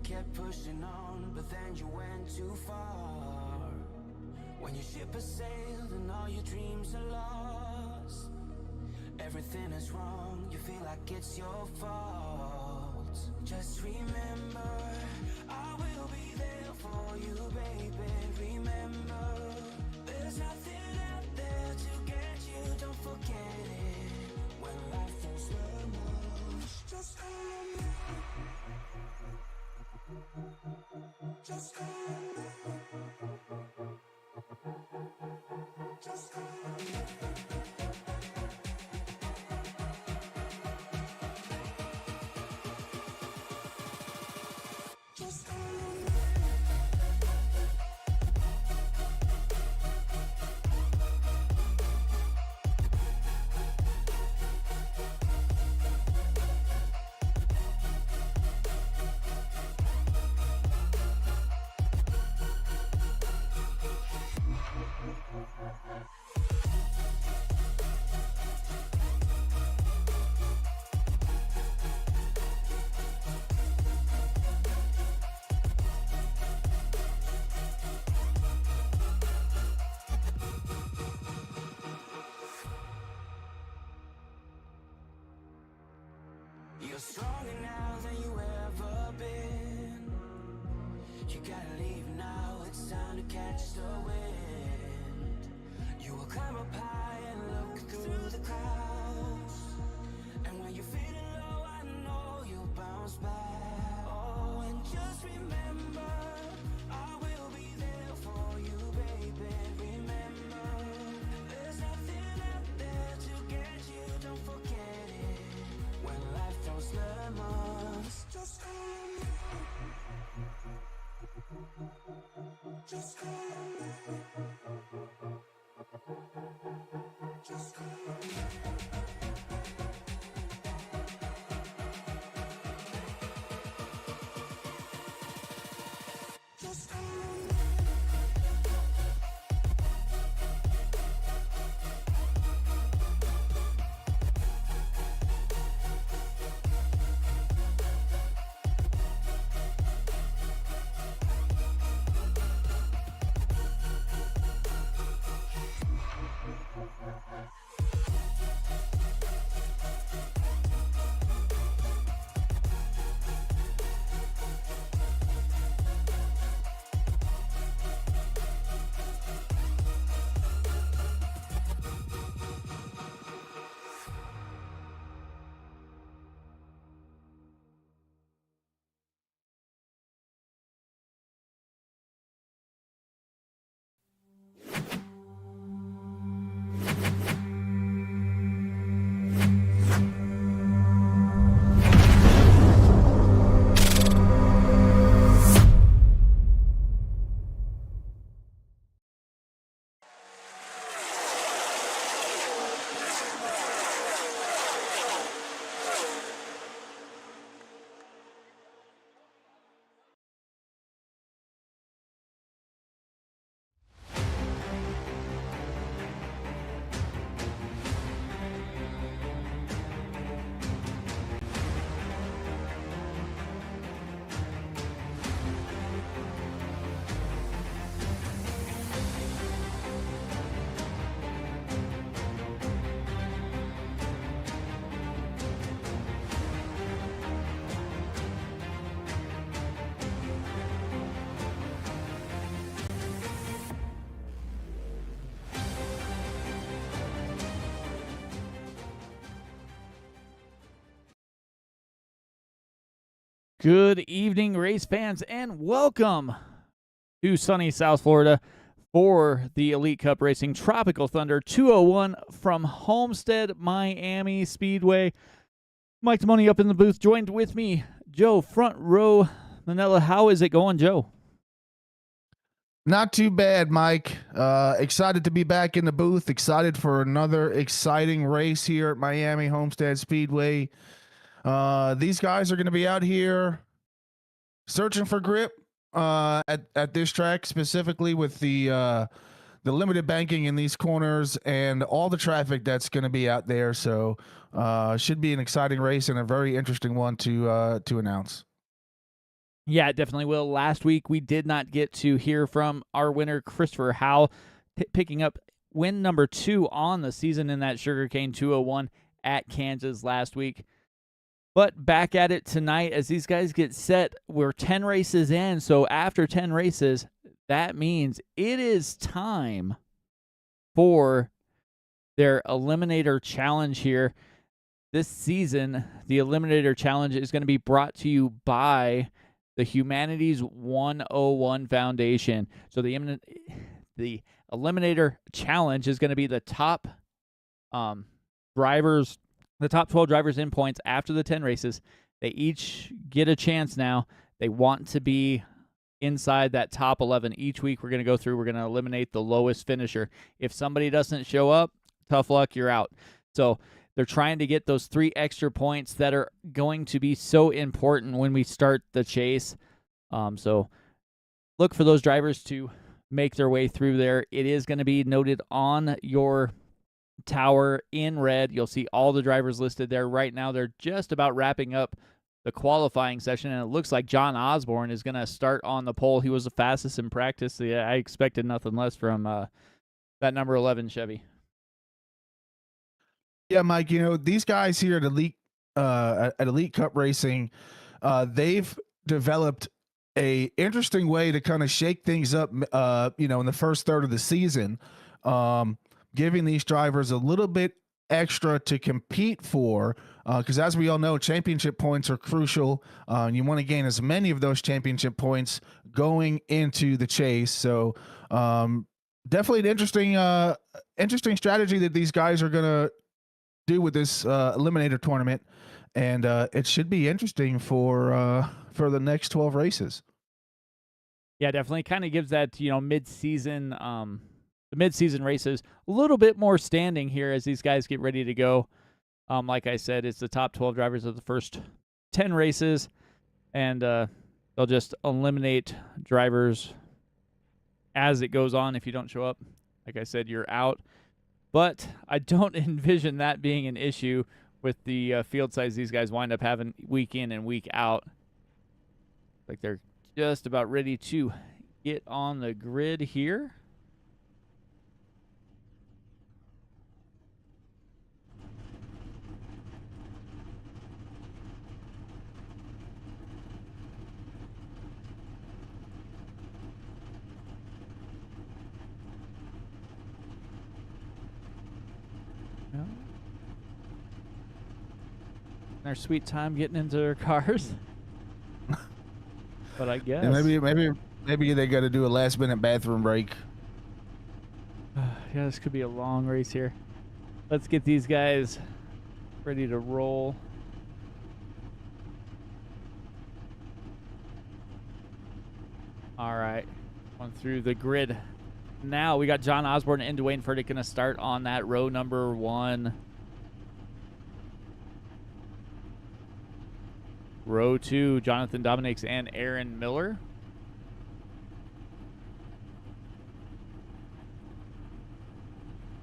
kept pushing on, but then you went too far. When your ship has sailed and all your dreams are lost, everything is wrong, you feel like it's your fault. Just remember, I will be there for you, baby. Remember, there's nothing out there to get you, don't forget it. When life throws lemons, just call me. Just call me. Just call me. Just call me. You're stronger now than you ever been. You gotta leave now, it's time to catch the wind. You will climb up high and look through the clouds, and when you're feeling low, I know you'll bounce back. Oh, and just remember, I will be there for you, baby. Remember, there's nothing out there to get you, don't forget it. When life throws lemons, just call me. Just call me. Just call me. Just call me. Good evening, race fans, and welcome to sunny South Florida for the Elite Cup Racing Tropical Thunder 201 from Homestead, Miami Speedway. Mike Timoni up in the booth, joined with me, Joe Front Row Manella. How is it going, Joe? Not too bad, Mike. Excited to be back in the booth. Excited for another exciting race here at Miami Homestead Speedway. These guys are going to be out here searching for grip at this track, specifically with the limited banking in these corners and all the traffic that's going to be out there. So should be an exciting race and a very interesting one to announce. Yeah, it definitely will. Last week, we did not get to hear from our winner, Christopher Howell, picking up win number 2 on the season in that Sugarcane 201 at Kansas last week. But back at it tonight as these guys get set. We're 10 races in, so after 10 races, that means it is time for their Eliminator Challenge here. This season, the Eliminator Challenge is going to be brought to you by the Humanities 101 Foundation. So the Eliminator Challenge is going to be the top drivers, the top 12 drivers in points after the 10 races. They each get a chance now. They want to be inside that top 11 each week. We're going to go through. We're going to eliminate the lowest finisher. If somebody doesn't show up, tough luck, you're out. So they're trying to get those 3 extra points that are going to be so important when we start the chase. So look for those drivers to make their way through there. It is going to be noted on your tower in red. You'll see all the drivers listed there. Right now, they're just about wrapping up the qualifying session, and it looks like John Osborne is going to start on the pole. He was the fastest in practice. Yeah, I expected nothing less from that number 11 Chevy. Yeah, Mike, these guys here at Elite Cup Racing, they've developed a interesting way to kind of shake things up, in the first third of the season, giving these drivers a little bit extra to compete for, because as we all know, championship points are crucial. You want to gain as many of those championship points going into the chase. So definitely an interesting strategy that these guys are going to do with this eliminator tournament, and it should be interesting for the next 12 races. Yeah, definitely kind of gives that mid-season the mid-season races a little bit more standing here as these guys get ready to go. Like I said, it's the top 12 drivers of the first 10 races, and they'll just eliminate drivers as it goes on. If you don't show up, like I said, you're out. But I don't envision that being an issue with the field size these guys wind up having week in and week out. Like they're just about ready to get on the grid here. Their sweet time getting into their cars. But I guess maybe they got to do a last minute bathroom break. Yeah, this could be a long race here. Let's get these guys ready to roll. All right, going through the grid. Now we got John Osborne and Dwayne Furtick going to start on that row number 1. Row 2, Jonathan Dominics and Aaron Miller.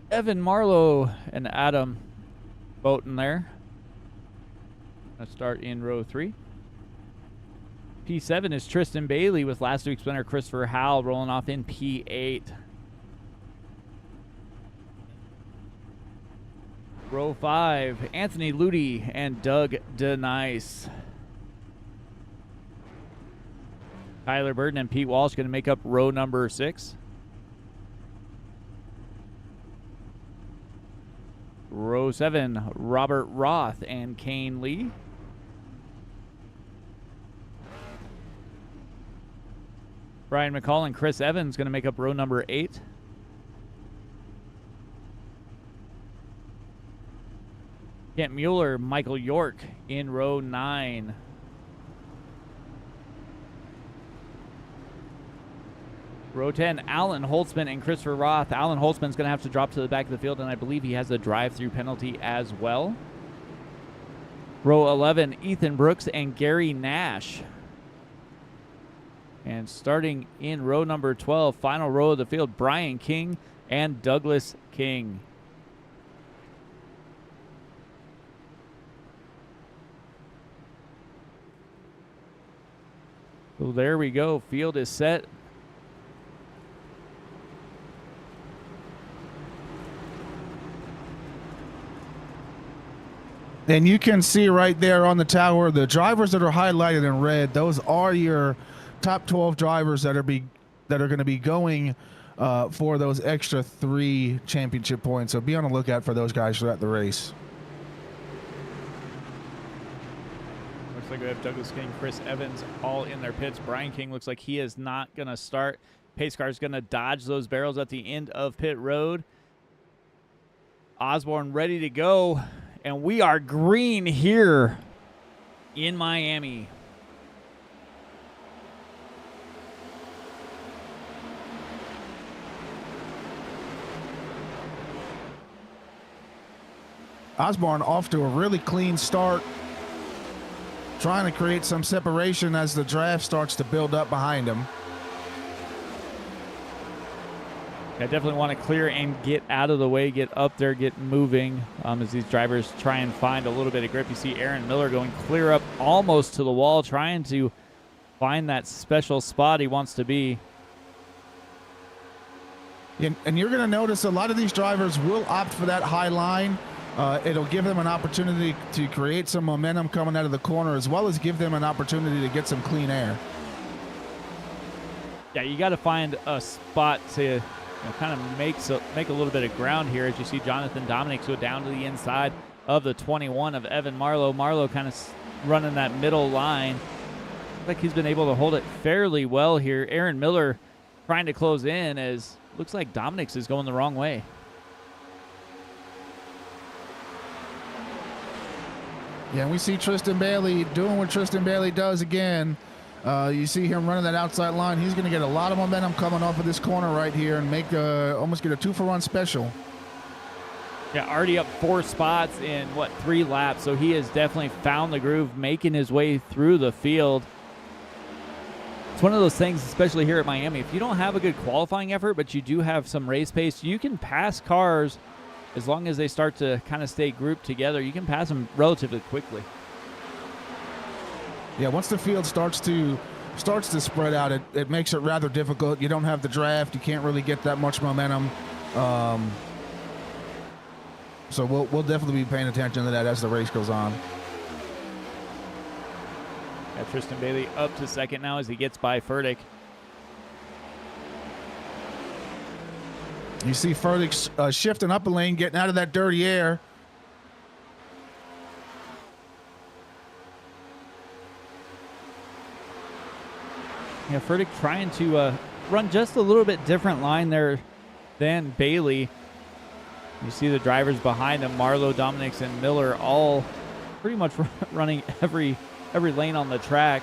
Evan Marlowe and Adam Boughton there. Gonna start in row 3. P7 is Tristan Bailey with last week's winner Christopher Howell rolling off in P8. Row 5, Anthony Ludi and Doug Denise. Tyler Burton and Pete Walsh going to make up row number 6. Row 7, Robert Roth and Kane Lee. Brian McCall and Chris Evans going to make up row number 8. Kent Mueller, Michael York in row 9. Row 10, Alan Holtzman and Christopher Roth. Alan Holtzman's going to have to drop to the back of the field, and I believe he has a drive-through penalty as well. Row 11, Ethan Brooks and Gary Nash. And starting in row number 12, final row of the field, Brian King and Douglas King. So there we go. Field is set. And you can see right there on the tower, the drivers that are highlighted in red, those are your top 12 drivers that are going to be going for those extra 3 championship points. So be on the lookout for those guys throughout the race. Looks like we have Douglas King, Chris Evans all in their pits. Brian King looks like he is not going to start. Pace car is going to dodge those barrels at the end of pit road. Osborne ready to go. And we are green here in Miami. Osborne off to a really clean start, trying to create some separation as the draft starts to build up behind him. I definitely want to clear and get out of the way, get up there, get moving as these drivers try and find a little bit of grip. You see Aaron Miller going clear up almost to the wall, trying to find that special spot he wants to be. And you're going to notice a lot of these drivers will opt for that high line. It'll give them an opportunity to create some momentum coming out of the corner, as well as give them an opportunity to get some clean air. Yeah, you got to find a spot to kind of make a little bit of ground here, as you see Jonathan Dominic go down to the inside of the 21 of Evan Marlowe. Marlowe kind of running that middle line. Looks like he's been able to hold it fairly well here. Aaron Miller trying to close in, as looks like Dominic's is going the wrong way. Yeah, and we see Tristan Bailey doing what Tristan Bailey does again. You see him running that outside line. He's going to get a lot of momentum coming off of this corner right here and make almost get a 2-for-1 special. Yeah, already up 4 spots in, 3 laps. So he has definitely found the groove, making his way through the field. It's one of those things, especially here at Miami. If you don't have a good qualifying effort, but you do have some race pace, you can pass cars as long as they start to kind of stay grouped together. You can pass them relatively quickly. Yeah, once the field starts to spread out, it makes it rather difficult. You don't have the draft. You can't really get that much momentum. So we'll definitely be paying attention to that as the race goes on. Yeah, Tristan Bailey up to second now as he gets by Furtick. You see Furtick shifting up a lane, getting out of that dirty air. Yeah, Furtick trying to run just a little bit different line there than Bailey. You see the drivers behind him, Marlowe, Dominics, and Miller, all pretty much running every lane on the track.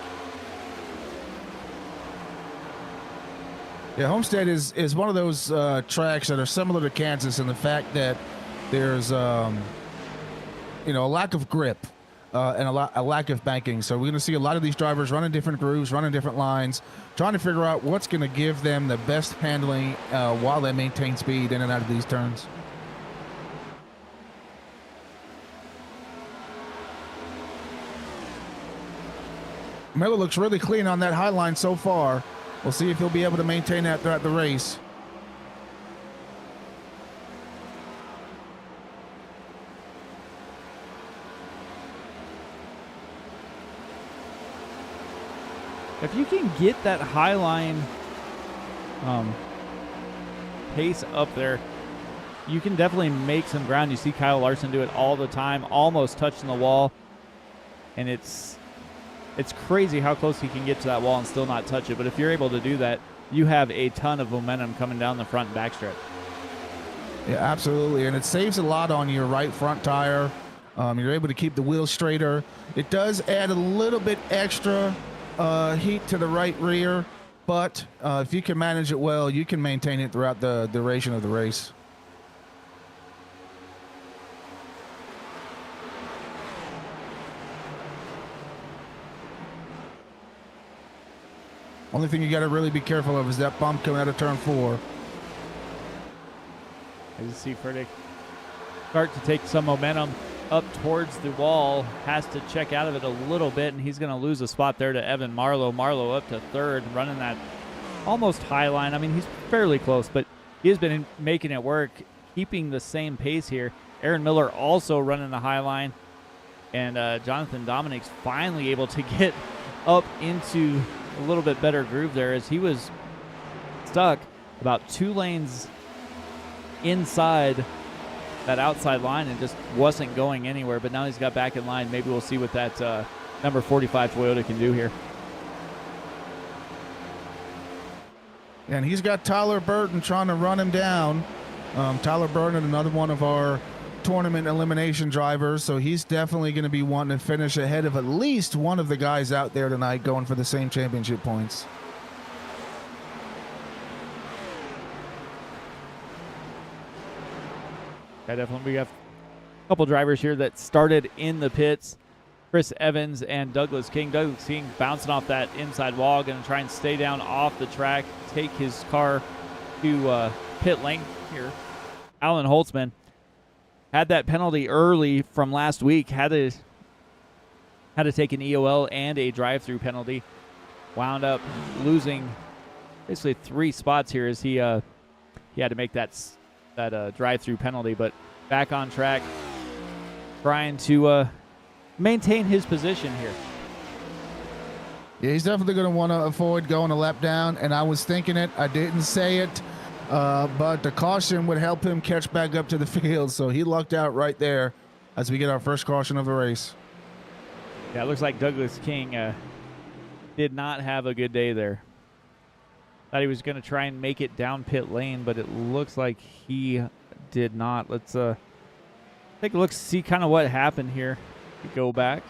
Yeah, Homestead is one of those tracks that are similar to Kansas in the fact that there's a lack of grip and a lack of banking. So we're going to see a lot of these drivers running different grooves, running different lines, trying to figure out what's going to give them the best handling while they maintain speed in and out of these turns. Miller looks really clean on that high line so far. We'll see if he'll be able to maintain that throughout the race. If you can get that high line pace up there, you can definitely make some ground. You see Kyle Larson do it all the time, almost touching the wall. And it's crazy how close he can get to that wall and still not touch it. But if you're able to do that, you have a ton of momentum coming down the front and back stretch. Yeah, absolutely. And it saves a lot on your right front tire. You're able to keep the wheels straighter. It does add a little bit extra heat to the right rear, but if you can manage it well, you can maintain it throughout the duration of the race. Only thing you got to really be careful of is that bump coming out of turn 4. As you see Furtick start to take some momentum up towards the wall, has to check out of it a little bit, and he's going to lose a spot there to Evan Marlowe. Marlowe up to third, running that almost high line. I mean, he's fairly close, but he has been making it work, keeping the same pace here. Aaron Miller also running the high line, and Jonathan Dominic's finally able to get up into a little bit better groove there, as he was stuck about 2 lanes inside that outside line and just wasn't going anywhere. But now he's got back in line. Maybe we'll see what that number 45 Toyota can do here. And he's got Tyler Burton trying to run him down. Tyler Burton, another one of our tournament elimination drivers, so he's definitely going to be wanting to finish ahead of at least one of the guys out there tonight going for the same championship points. Yeah, definitely. We have a couple drivers here that started in the pits. Chris Evans and Douglas King. Douglas King bouncing off that inside wall, going to try and stay down off the track, take his car to pit lane here. Alan Holtzman had that penalty early from last week, had to take an EOL and a drive-through penalty. Wound up losing basically 3 spots here as he had to make that drive-through penalty, but back on track, trying to maintain his position here. Yeah, he's definitely going to want to avoid going a lap down, and I was thinking it. I didn't say it, but the caution would help him catch back up to the field, so he lucked out right there as we get our first caution of the race. Yeah, it looks like Douglas King did not have a good day there. Thought he was going to try and make it down pit lane, but it looks like he did not. Let's take a look, see kind of what happened here. Go back.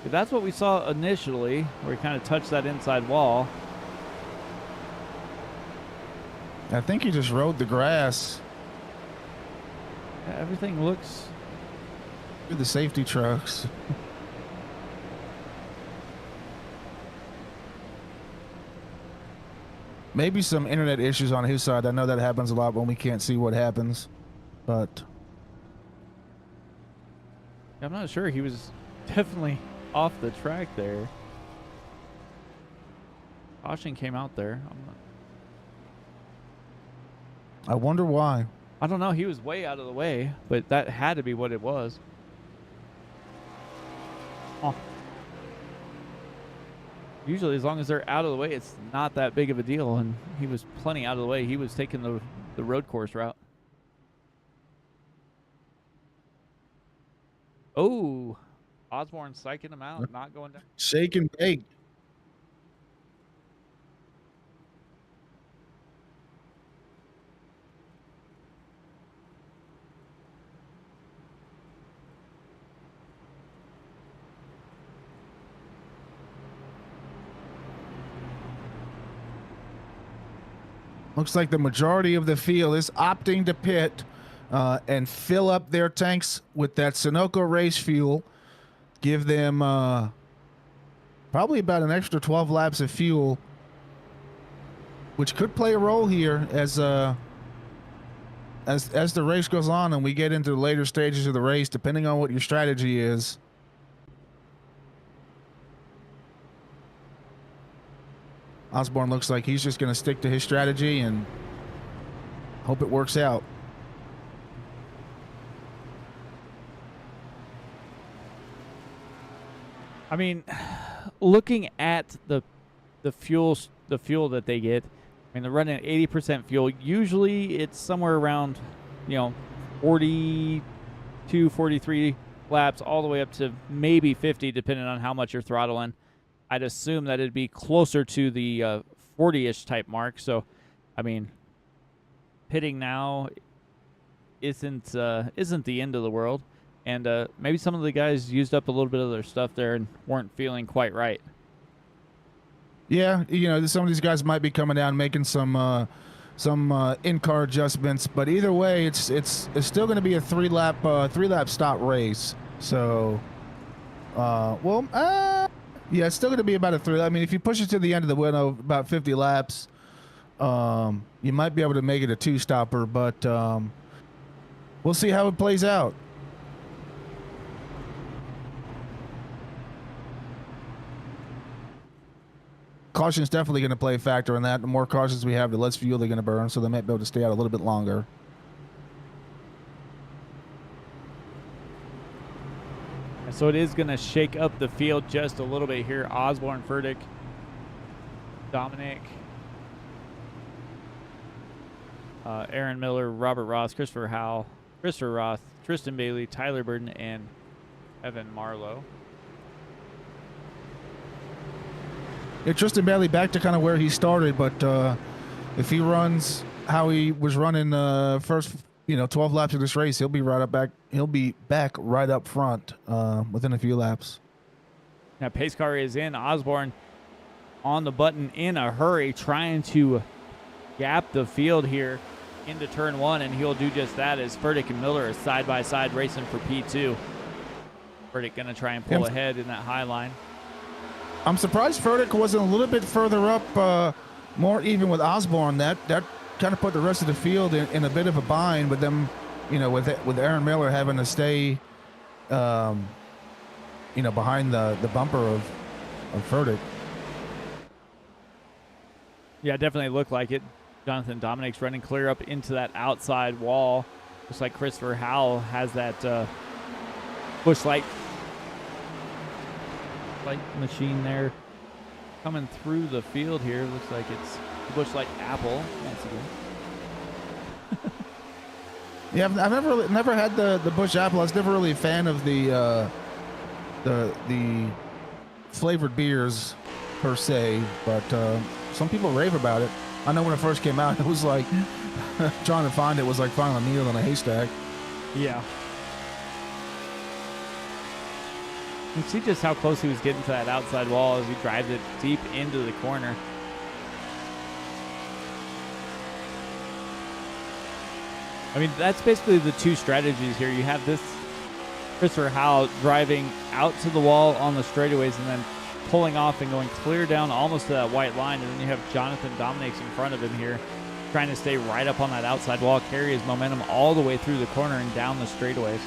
That's what we saw initially, where he kind of touched that inside wall. I think he just rode the grass. Yeah, everything looks... Through the safety trucks. Maybe some internet issues on his side. I know that happens a lot when we can't see what happens, but... I'm not sure. He was definitely off the track there. Caution came out there. I wonder why. I don't know. He was way out of the way, but that had to be what it was. Oh. Usually, as long as they're out of the way, it's not that big of a deal, and he was plenty out of the way. He was taking the road course route. Oh, Osborne psyching him out, not going down. Shake and bake. Looks like the majority of the field is opting to pit and fill up their tanks with that Sunoco race fuel. Give them probably about an extra 12 laps of fuel, which could play a role here as the race goes on and we get into the later stages of the race, depending on what your strategy is. Osborne looks like he's just going to stick to his strategy and hope it works out. I mean, looking at the fuel that they get, I mean, they're running at 80% fuel. Usually it's somewhere around, 42, 43 laps all the way up to maybe 50, depending on how much you're throttling. I'd assume that it'd be closer to the 40-ish type mark. So, I mean, pitting now isn't the end of the world. And maybe some of the guys used up a little bit of their stuff there and weren't feeling quite right. Yeah, some of these guys might be coming down making some in-car adjustments, but either way, it's still going to be a three lap stop race. So, yeah, it's still going to be about a 3. I mean, if you push it to the end of the window, about 50 laps, you might be able to make it a 2-stopper, but we'll see how it plays out. caution is definitely going to play a factor in that. The more cautions we have, the less fuel they're going to burn, so they might be able to stay out a little bit longer. So it is going to shake up the field just a little bit here. Osborne, Furtick, Dominic, Aaron Miller, Robert Ross, Christopher Howell, Christopher Roth, Tristan Bailey, Tyler Burden, and Evan Marlowe. Yeah, Tristan Bailey back to kind of where he started, but if he runs how he was running first, 12 laps of this race, he'll be right up back. He'll be back right up front within a few laps. Now pace car is in. Osborne on the button in a hurry, trying to gap the field here into turn one, and he'll do just that as Furtick and Miller are side by side racing for P2. Furtick going to try and pull ahead in that high line. I'm surprised Furtick wasn't a little bit further up, more even with Osborne. That kind of put the rest of the field in a bit of a bind, but then, with Aaron Miller having to stay, behind the bumper of Furtick. Yeah, definitely looked like it. Jonathan Dominic's running clear up into that outside wall. Looks like Christopher Howell has that bush light machine there coming through the field here. Looks like it's the bush light apple once again. Yeah, I've never had the bush apple. I was never really a fan of the flavored beers per se, but some people rave about it. I know when it first came out, it was like trying to find it was like finding a needle in a haystack. Yeah. You can see just how close he was getting to that outside wall as he drives it deep into the corner. I mean, that's basically the two strategies here. You have this Christopher Howell driving out to the wall on the straightaways and then pulling off and going clear down almost to that white line, and then you have Jonathan Dominic's in front of him here trying to stay right up on that outside wall, carry his momentum all the way through the corner and down the straightaways.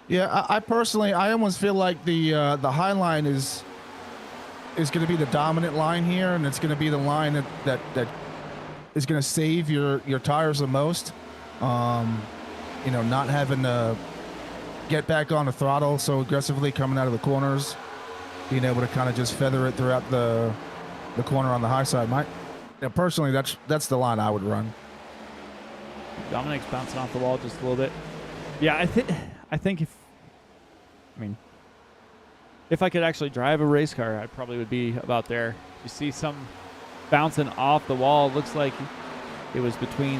Yeah, I personally almost feel like the high line is going to be the dominant line here, and it's going to be the line that is going to save your tires the most. Not having to get back on the throttle so aggressively coming out of the corners, being able to kind of just feather it throughout the corner on the high side. Personally, that's the line I would run. Dominic's bouncing off the wall just a little bit. Yeah, I think if I could actually drive a race car, I probably would be about there. You see some bouncing off the wall. Looks like it was between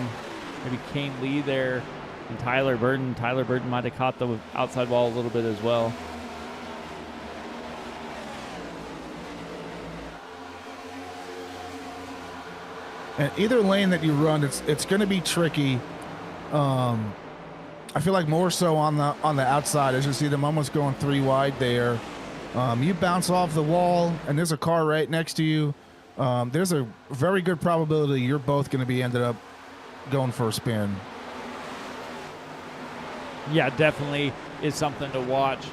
maybe Kane Lee there and Tyler Burden. Tyler Burden might have caught the outside wall a little bit as well. And either lane that you run, it's going to be tricky. I feel like more so on the outside, as you see them almost going three wide there. You bounce off the wall, and there's a car right next to you. There's a very good probability you're both going to be ended up going for a spin. Yeah, definitely is something to watch.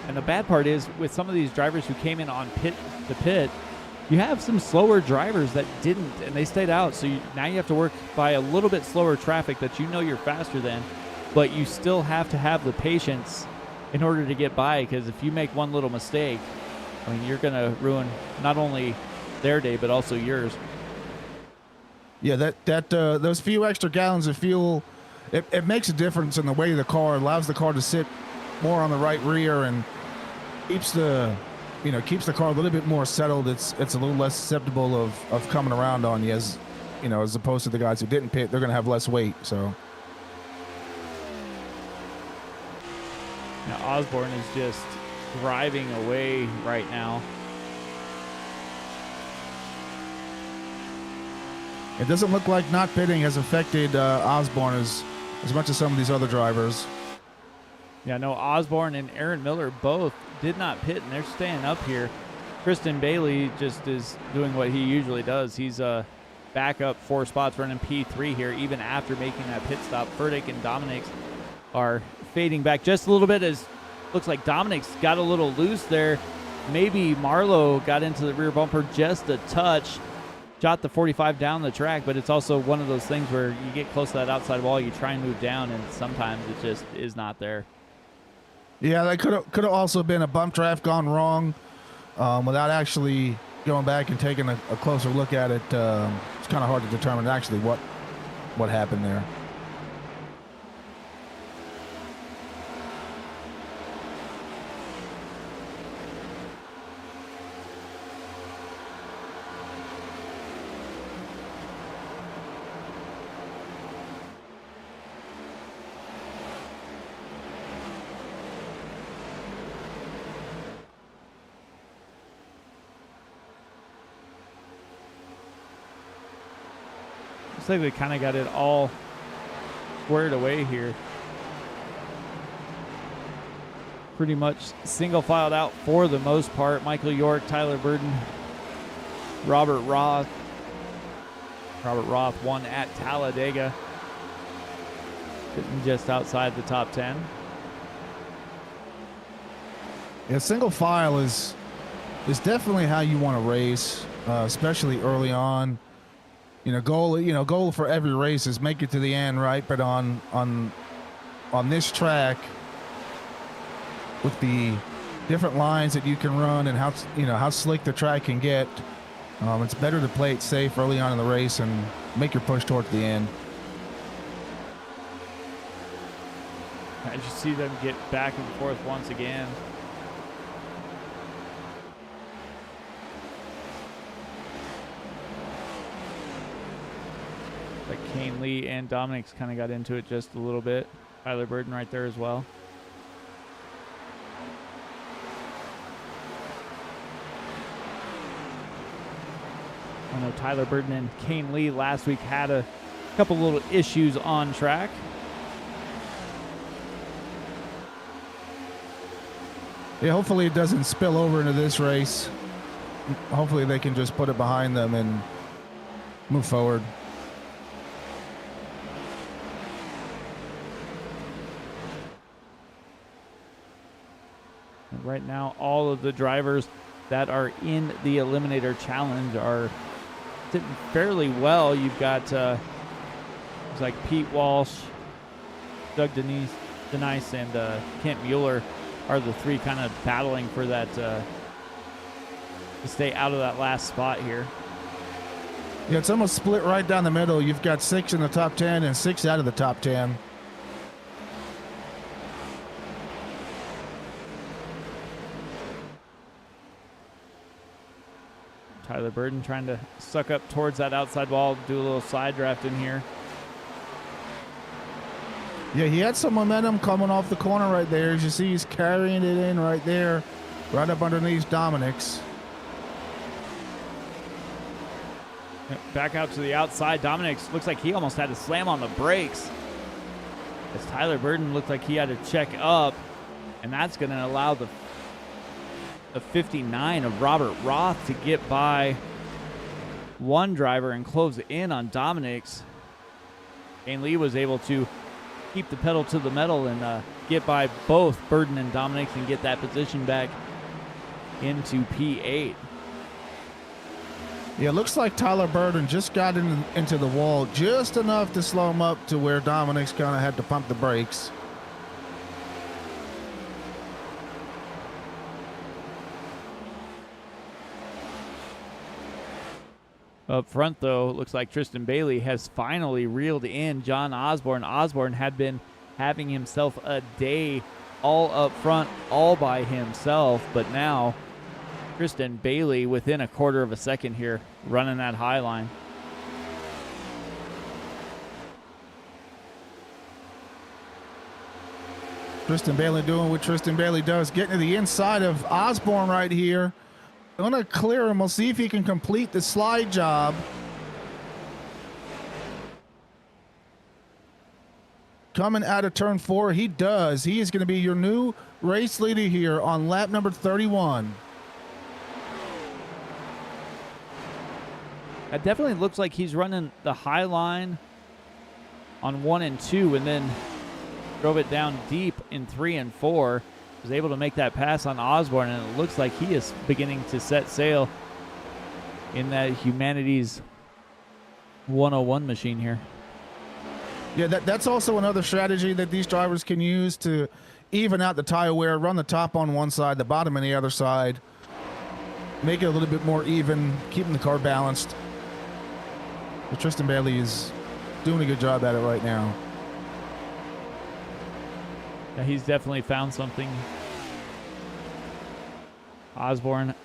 And the bad part is with some of these drivers who came in on pit to pit, you have some slower drivers that didn't, and they stayed out. So now you have to work by a little bit slower traffic that you know you're faster than, but you still have to have the patience in order to get by, because if you make one little mistake, I mean, you're going to ruin not only their day, but also yours. Yeah, those few extra gallons of fuel, it makes a difference in the way of the car. It allows the car to sit more on the right rear and keeps the car a little bit more settled. It's a little less susceptible of coming around on you, as opposed to the guys who didn't pit. They're going to have less weight. So now Osborne is just driving away right now. It doesn't look like not pitting has affected Osborne as much as some of these other drivers. Yeah, no, Osborne and Aaron Miller both did not pit, and they're staying up here. Tristan Bailey just is doing what he usually does. He's back up 4 spots, running P3 here, even after making that pit stop. Furtick and Dominic's are fading back just a little bit, as looks like Dominic's got a little loose there maybe Marlowe got into the rear bumper just a touch, shot the 45 down the track, but it's also one of those things where you get close to that outside wall, you try and move down, and sometimes it just is not there. Yeah, that could have also been a bump draft gone wrong without actually going back and taking a closer look at it. It's kind of hard to determine actually what happened there. Looks like they kind of got it all squared away here. Pretty much single filed out for the most part. Michael York, Tyler Burden, Robert Roth. Robert Roth won at Talladega. Sitting just outside the top 10. Yeah, single file is definitely how you want to race, especially early on. Goal for every race is make it to the end, right? But on this track, with the different lines that you can run and how slick the track can get, it's better to play it safe early on in the race and make your push towards the end. I just see them get back and forth once again. Like Kane Lee and Dominic's kind of got into it just a little bit. Tyler Burden right there as well. I know Tyler Burden and Kane Lee last week had a couple little issues on track. Yeah, hopefully it doesn't spill over into this race. Hopefully they can just put it behind them and move forward. Right now, all of the drivers that are in the Eliminator Challenge are sitting fairly well. You've got looks like Pete Walsh, Doug Denise, and Kent Mueller are the three kind of battling for that to stay out of that last spot here. Yeah, it's almost split right down the middle. You've got 6 in the top 10 and 6 out of the top 10. Tyler Burden trying to suck up towards that outside wall, do a little side draft in here. Yeah, he had some momentum coming off the corner right there. As you see, he's carrying it in right there, right up underneath Dominic's. Back out to the outside. Dominic's looks like he almost had to slam on the brakes. As Tyler Burden looked like he had to check up, and that's going to allow the 59 of Robert Roth to get by one driver and close in on Dominic's. Kane Lee was able to keep the pedal to the metal and get by both Burden and Dominic's and get that position back into P8. Yeah, it looks like Tyler Burden just got into the wall just enough to slow him up to where Dominic's kind of had to pump the brakes. Up front, though, it looks like Tristan Bailey has finally reeled in John Osborne. Osborne had been having himself a day all up front, all by himself, but now Tristan Bailey within a quarter of a second here, running that high line. Tristan Bailey doing what Tristan Bailey does, getting to the inside of Osborne right here. Gonna clear him. We'll see if he can complete the slide job. Coming out of turn 4, he does. He is going to be your new race leader here on lap number 31. It definitely looks like he's running the high line on 1 and 2 and then drove it down deep in 3 and 4. was able to make that pass on Osborne, and it looks like he is beginning to set sail in that Humanities 101 machine here. Yeah, that's also another strategy that these drivers can use to even out the tire wear, run the top on one side, the bottom on the other side, make it a little bit more even, keeping the car balanced. But Tristan Bailey is doing a good job at it right now. Yeah, he's definitely found something. Osborne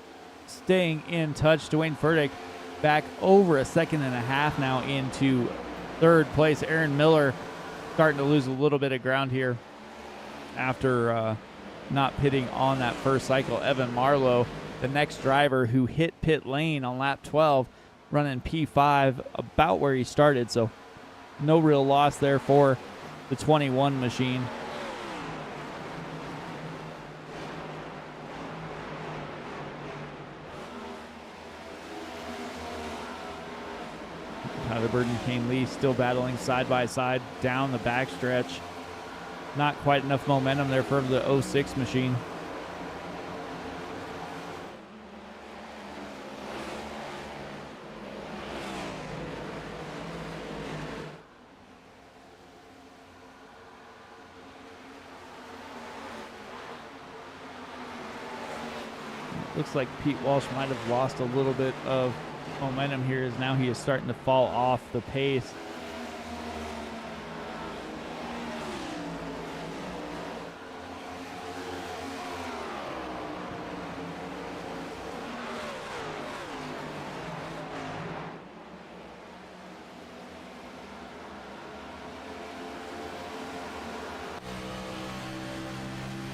staying in touch. Dwayne Furtick back over a second and a half now into third place. Aaron Miller starting to lose a little bit of ground here after not pitting on that first cycle. Evan Marlowe, the next driver who hit pit lane on lap 12, running P5 about where he started, so no real loss there for the 21 machine. Tyler Burton, Kane Lee still battling side by side down the backstretch. Not quite enough momentum there for the 06 machine. Looks like Pete Walsh might have lost a little bit of momentum here, as now he is starting to fall off the pace.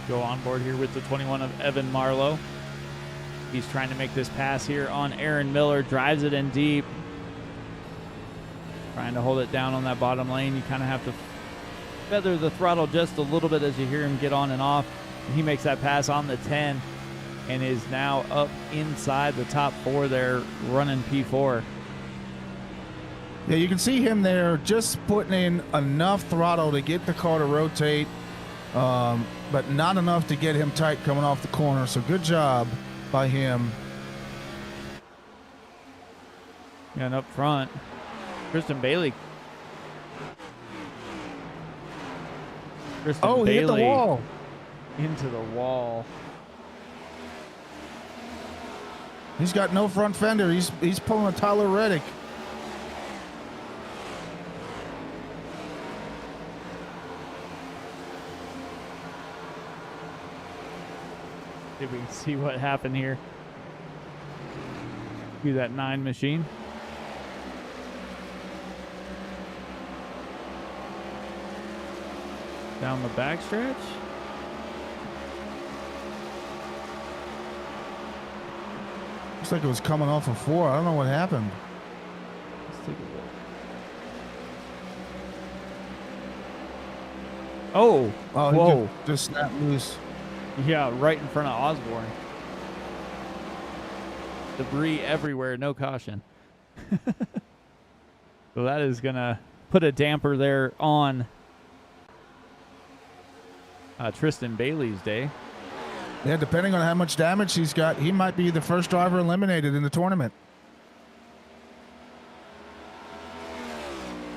Go on board here with the 21 of Evan Marlowe. He's trying to make this pass here on Aaron Miller. Drives it in deep. Trying to hold it down on that bottom lane. You kind of have to feather the throttle just a little bit as you hear him get on and off. And he makes that pass on the 10 and is now up inside the top 4 there, running P4. Yeah, you can see him there just putting in enough throttle to get the car to rotate, but not enough to get him tight coming off the corner. So good job by him. And up front, Tristan Bailey. He hit the wall. Into the wall. He's got no front fender. He's pulling a Tyler Reddick. See if we can see what happened here. Do that 9 machine. Down the backstretch. Looks like it was coming off of 4. I don't know what happened. Let's take a look. Oh, whoa. He just snapped loose. Yeah, right in front of Osborne. Debris everywhere, no caution. So that is going to put a damper there on Tristan Bailey's day. Yeah, depending on how much damage he's got, he might be the first driver eliminated in the tournament.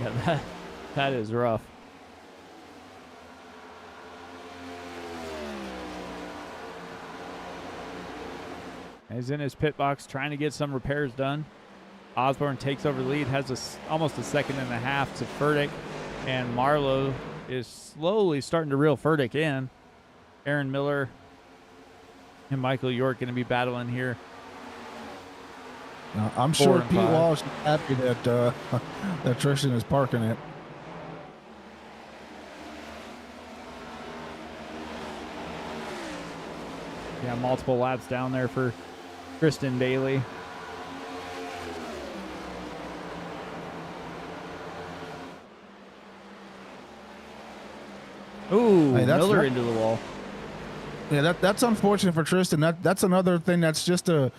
Yeah, that is rough. He's in his pit box trying to get some repairs done. Osborne takes over the lead, has almost a second and a half to Furtick, and Marlowe is slowly starting to reel Furtick in. Aaron Miller and Michael York going to be battling here. I'm sure Pete Walsh is happy that that Tristan is parking it. Yeah, multiple laps down there for Tristan Bailey. Ooh, hey, Miller into the wall. Yeah, that's unfortunate for Tristan. That's another thing that's just a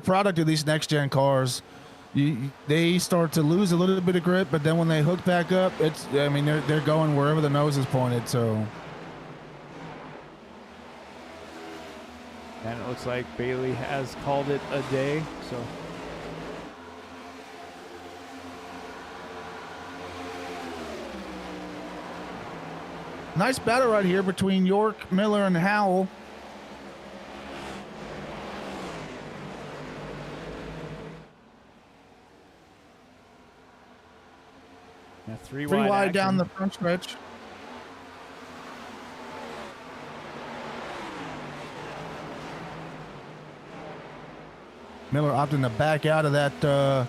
product of these next gen cars. They start to lose a little bit of grip, but then when they hook back up, they're going wherever the nose is pointed. So And it looks like Bailey has called it a day. So nice battle right here between York, Miller, and Howell. yeah, three Wide down action. the front stretch. Miller opting to back out of that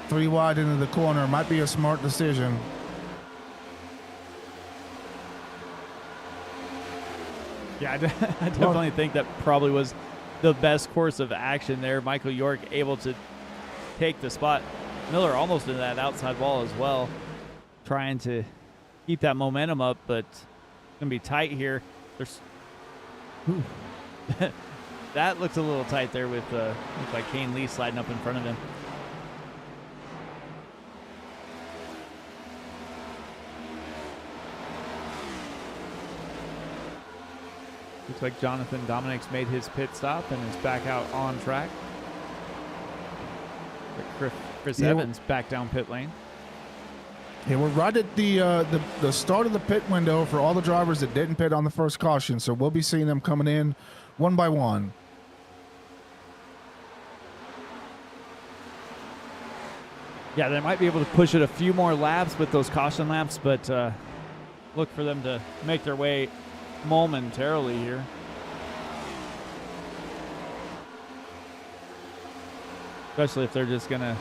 3 wide into the corner. Might be a smart decision. Yeah, I definitely think that probably was the best course of action there. Michael York able to take the spot. Miller almost in that outside wall as well, trying to keep that momentum up, but it's going to be tight here. There's that looks a little tight there with looks like Kane Lee sliding up in front of him. Looks like Jonathan Dominic's made his pit stop and is back out on track. Chris Evans back down pit lane. Yeah, we're right at the start of the pit window for all the drivers that didn't pit on the first caution, so we'll be seeing them coming in one by one. Yeah, they might be able to push it a few more laps with those caution laps, but look for them to make their way momentarily here. Especially if they're just going to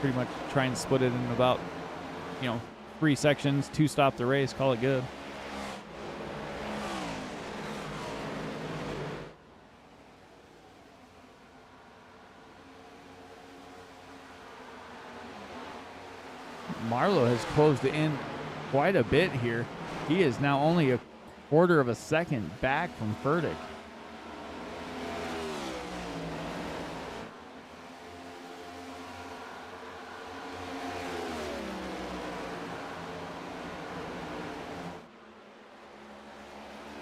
pretty much try and split it in about, 3 sections, 2 stop the race, call it good. Marlowe has closed in quite a bit here. He is now only a quarter of a second back from Furtick.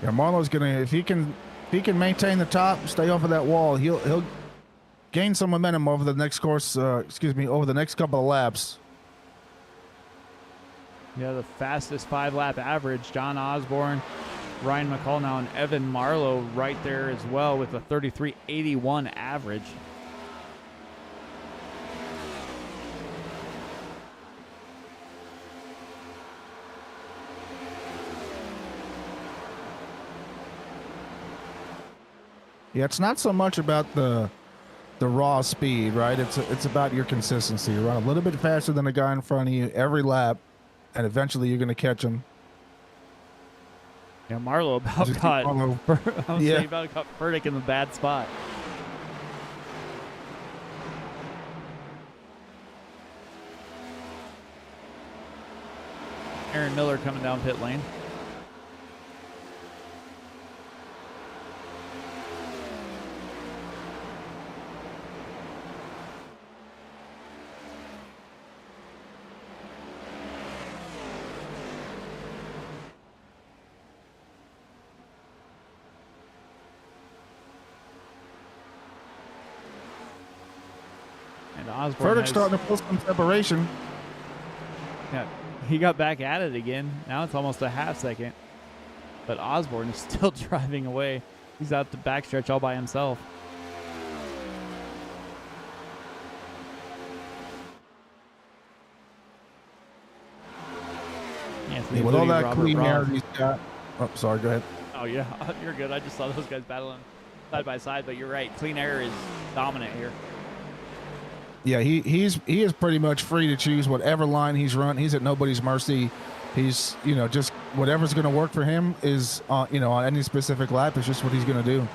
Yeah, Marlowe's gonna if he can maintain the top, stay off of that wall, he'll gain some momentum over the next course. Over the next couple of laps. Yeah, the fastest 5-lap average. John Osborne, Ryan McCall now, and Evan Marlowe right there as well with a 33.81 average. Yeah, it's not so much about the raw speed, right? It's about your consistency. You run a little bit faster than the guy in front of you every lap, and eventually you're going to catch him. Yeah, Marlowe about caught Furtick in the bad spot. Aaron Miller coming down pit lane. Furtick's starting to pull some separation. Yeah, he got back at it again. Now it's almost a half second. But Osborne is still driving away. He's out the backstretch all by himself. Yeah, with all that clean air he's got. Oh, sorry, go ahead. Oh, yeah, you're good. I just saw those guys battling side by side, but you're right. Clean air is dominant here. Yeah, he is pretty much free to choose whatever line he's run. He's at nobody's mercy. He's just whatever's going to work for him is on any specific lap is just what he's going to do.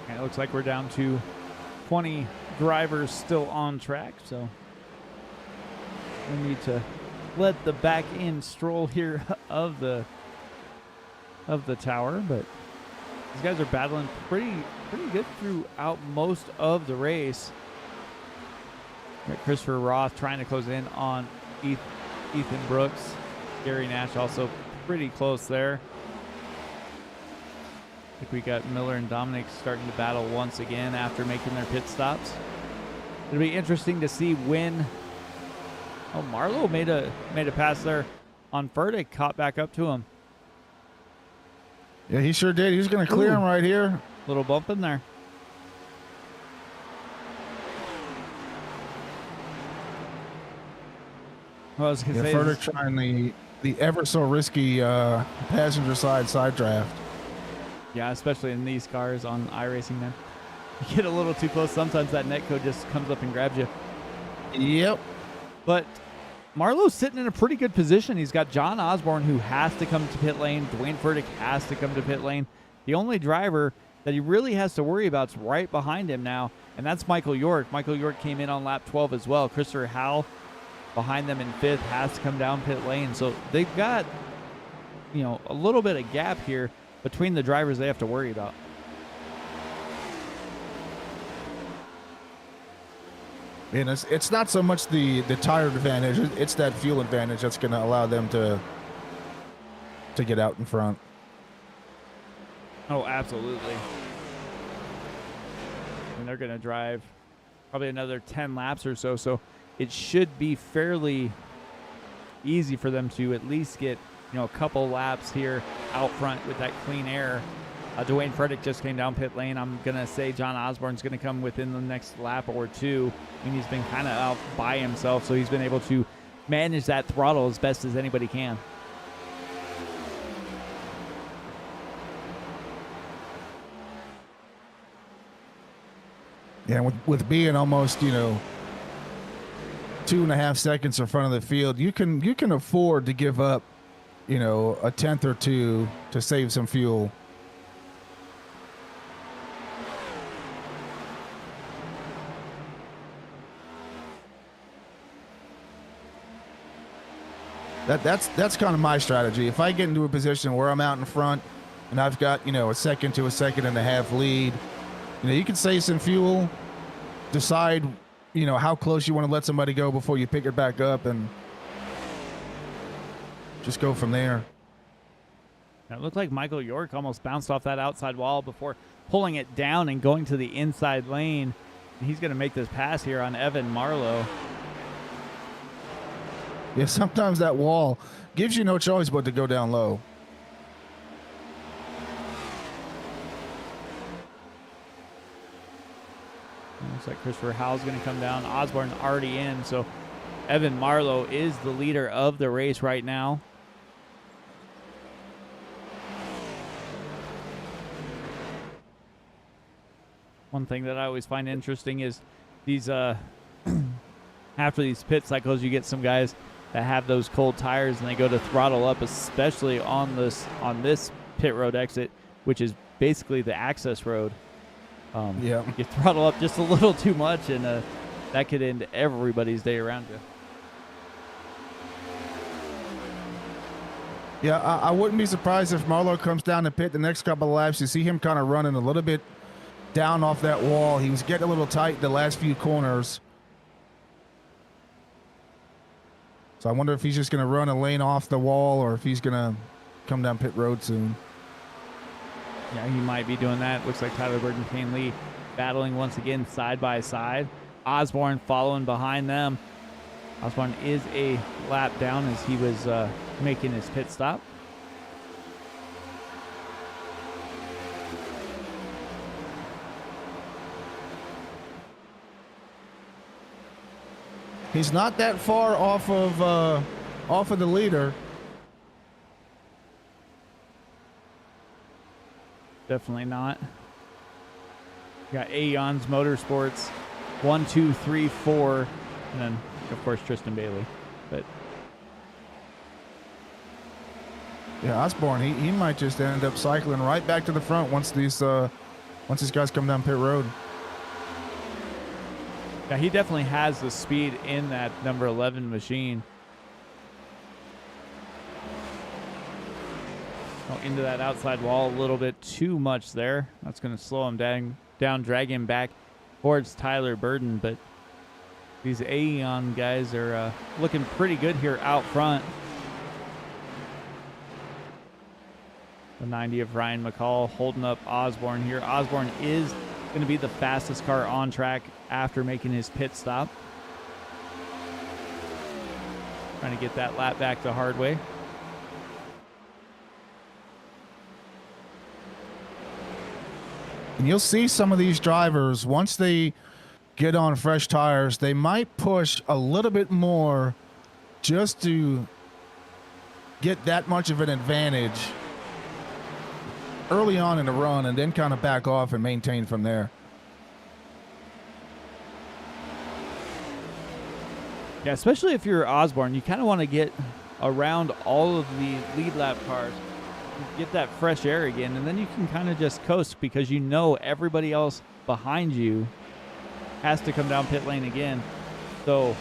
And it looks like we're down to 20 drivers still on track, so we need to let the back end stroll here of the tower, but These guys are battling pretty good throughout most of the race. Got Christopher Roth trying to close in on Ethan Brooks. Gary Nash also pretty close there. I think we got Miller and Dominic starting to battle once again after making their pit stops. It'll be interesting to see when. Oh, Marlowe made a pass there on Furtick, caught back up to him. Yeah, he sure did. He was going to clear him right here. Little bump in there. Well, I was gonna say, Furtick trying the ever so risky passenger side draft. Yeah, especially in these cars on iRacing, man. You get a little too close, sometimes that netcode just comes up and grabs you. Yep. But Marlowe's sitting in a pretty good position. He's got John Osborne, who has to come to pit lane. Dwayne Furtick has to come to pit lane. The only driver that he really has to worry about is right behind him now, and that's Michael York. Michael York came in on lap 12 as well. Christopher Howell behind them in 5th has to come down pit lane. So they've got, a little bit of gap here between the drivers they have to worry about. And it's not so much the tire advantage, it's that fuel advantage that's going to allow them to get out in front. Oh, absolutely. And they're going to drive probably another 10 laps or so, so it should be fairly easy for them to at least get, a couple laps here out front with that clean air. Dwayne Furtick just came down pit lane. I'm going to say John Osborne's going to come within the next lap or two. I mean, he's been kind of out by himself, so he's been able to manage that throttle as best as anybody can. Yeah, with being almost, 2.5 seconds in front of the field, you can afford to give up, a tenth or two to save some fuel. That's kind of my strategy. If I get into a position where I'm out in front and I've got, a second to a second and a half lead, you can save some fuel, decide, how close you want to let somebody go before you pick it back up, and just go from there. It looked like Michael York almost bounced off that outside wall before pulling it down and going to the inside lane. And he's going to make this pass here on Evan Marlowe. Yeah, sometimes that wall gives you no choice but to go down low. Looks like Christopher Howell's going to come down. Osborne already in, so Evan Marlowe is the leader of the race right now. One thing that I always find interesting is these after these pit cycles, you get some guys that have those cold tires and they go to throttle up, especially on this pit road exit, which is basically the access road. Yeah, you throttle up just a little too much, and that could end everybody's day around you. Yeah, I wouldn't be surprised if Marlowe comes down the pit the next couple of laps. You see him kind of running a little bit down off that wall. He was getting a little tight the last few corners. So I wonder if he's just going to run a lane off the wall or if he's going to come down pit road soon. Yeah, he might be doing that. Looks like Tyler Bird and Kane Lee battling once again side by side. Osborne following behind them. Osborne is a lap down as he was making his pit stop. He's not that far off of the leader. Definitely not. We got Aeons Motorsports, 1, 2, 3, 4, and then of course Tristan Bailey. But yeah, Osborne, he might just end up cycling right back to the front once these guys come down pit road. yeah, he definitely has the speed in that number 11 machine. Oh, into that outside wall a little bit too much there. That's going to slow him down, drag him back towards Tyler Burden. But these Aeon guys are looking pretty good here out front. The 90 of Ryan McCall holding up Osborne here. Osborne is going to be the fastest car on track after making his pit stop. Trying to get that lap back the hard way. And you'll see some of these drivers, once they get on fresh tires, they might push a little bit more just to get that much of an advantage early on in the run and then kind of back off and maintain from there. Yeah, especially if you're Osborne, you kind of want to get around all of the lead lap cars, get that fresh air again, and then you can kind of just coast because you know everybody else behind you has to come down pit lane again. So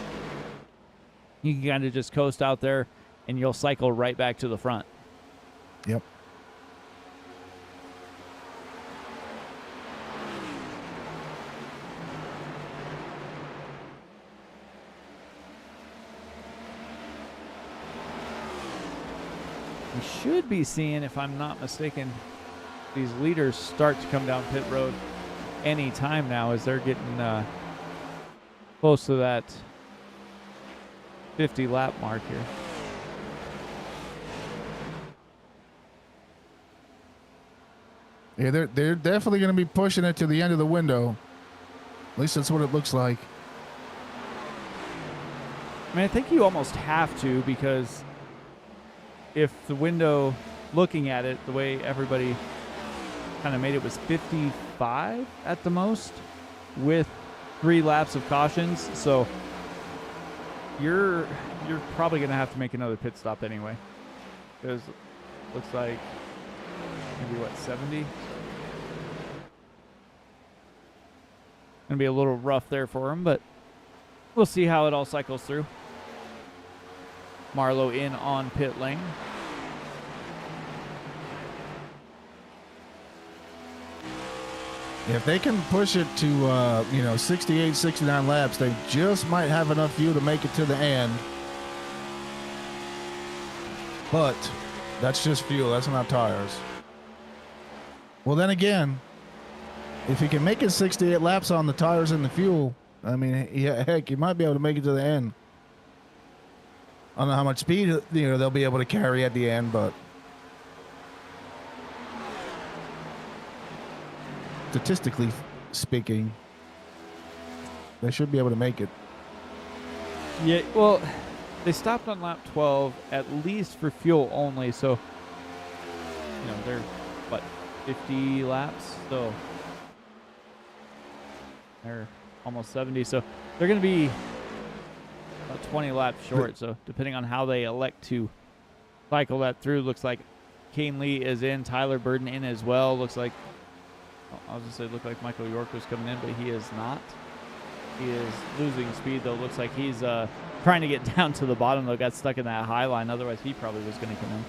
you can kind of just coast out there and you'll cycle right back to the front. Yep. We should be seeing, if I'm not mistaken, these leaders start to come down pit road any time now as they're getting close to that 50 lap mark here. Yeah, they're definitely going to be pushing it to the end of the window. At least that's what it looks like. I mean, I think you almost have to, because if the window, looking at it, the way everybody kind of made it was 55 at the most with 3 laps of cautions. So you're probably going to have to make another pit stop anyway, because it looks like maybe, what, 70? Going to be a little rough there for him, but we'll see how it all cycles through. Marlowe in on pit lane. If they can push it to 68, 69 laps, they just might have enough fuel to make it to the end. But that's just fuel. That's not tires. Well, then again, if you can make it 68 laps on the tires and the fuel, I mean, yeah, heck, you might be able to make it to the end. I don't know how much speed they'll be able to carry at the end, but statistically speaking, they should be able to make it. Yeah, well, they stopped on lap 12 at least for fuel only, so they're what, 50 laps, so they're almost 70, so they're going to be about 20 laps short. So depending on how they elect to cycle that through, looks like Kane Lee is in, Tyler Burden in as well. Looks like, I was going to say, looked like Michael York was coming in, but he is not. He is losing speed, though. Looks like he's trying to get down to the bottom, though. Got stuck in that high line. Otherwise, he probably was going to come in.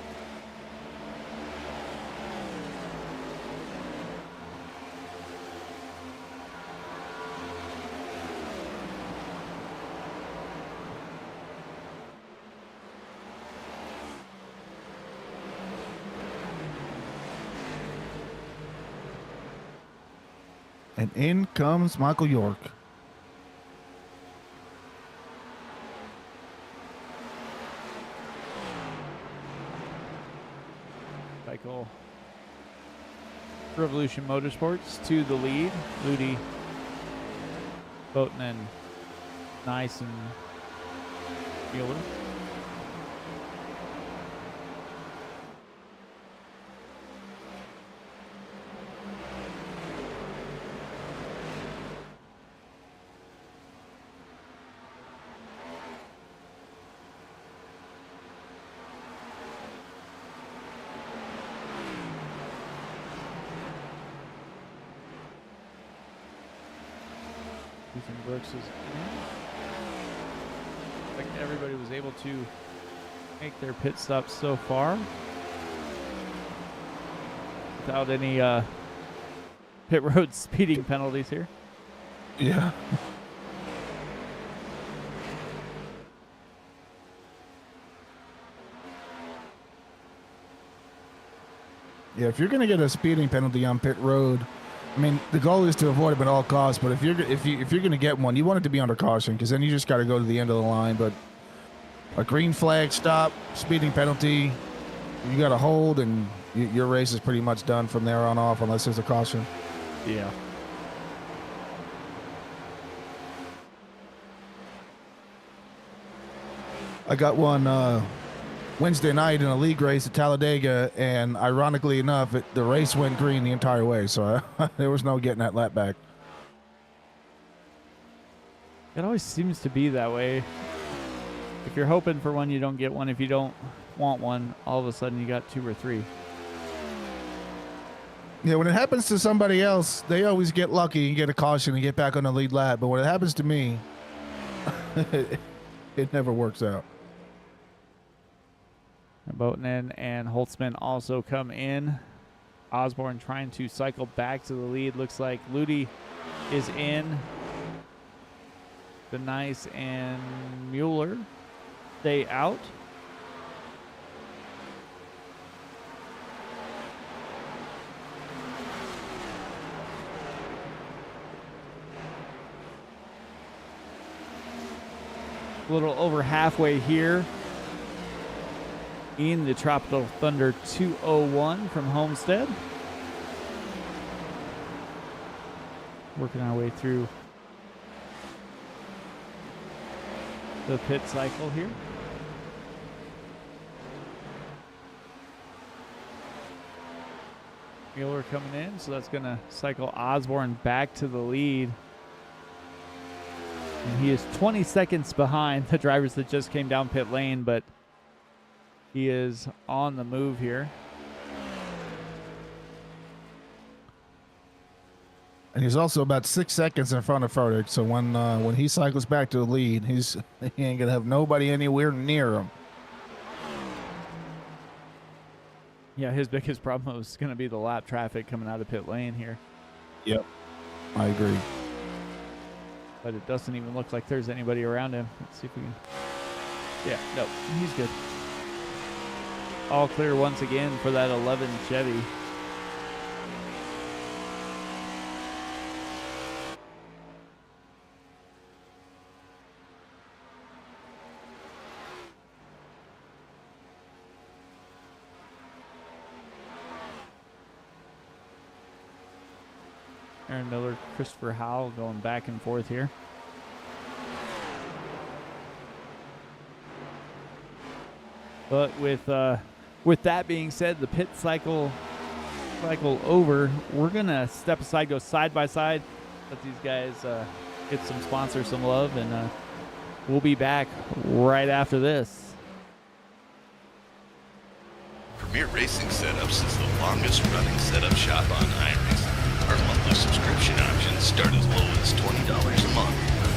And in comes Michael York. Cycle Revolution Motorsports to the lead. Ludi, Boughton, and Nice and Mueller. Ethan Brooks is in. I think everybody was able to make their pit stops so far. without any pit road speeding penalties here. Yeah. Yeah, if you're going to get a speeding penalty on pit road, I mean, the goal is to avoid it at all costs. But if you're going to get one, you want it to be under caution, because then you just got to go to the end of the line. But a green flag stop, speeding penalty, you got to hold, and your race is pretty much done from there on off, unless there's a caution. Yeah. I got one Wednesday night in a league race at Talladega, and ironically enough, the race went green the entire way, so there was no getting that lap back. It always seems to be that way. If you're hoping for one, you don't get one. If you don't want one, all of a sudden you got 2 or 3. Yeah, when it happens to somebody else, they always get lucky and get a caution and get back on the lead lap. But when it happens to me, it never works out. Boughton and Holtzman also come in. Osborne trying to cycle back to the lead. Looks like Ludi is in. Denise and Mueller stay out. A little over halfway here in the Tropical Thunder 201 from Homestead. Working our way through the pit cycle here. Mueller coming in, so that's going to cycle Osborne back to the lead. And he is 20 seconds behind the drivers that just came down pit lane, but he is on the move here. And he's also about 6 seconds in front of Furtick, so when he cycles back to the lead, he ain't gonna have nobody anywhere near him. Yeah, his biggest problem was going to be the lap traffic coming out of pit lane here. Yep, I agree. But it doesn't even look like there's anybody around him. Let's see if we can. Yeah, no, he's good. All clear once again for that 11 Chevy. Aaron Miller, Christopher Howell going back and forth here. But with that being said, the pit cycle over. We're gonna step aside, go side by side, let these guys get some sponsors some love, and we'll be back right after this. Premier Racing Setups is the longest running setup shop on iRacing. Our monthly subscription options start as low as $20 a month.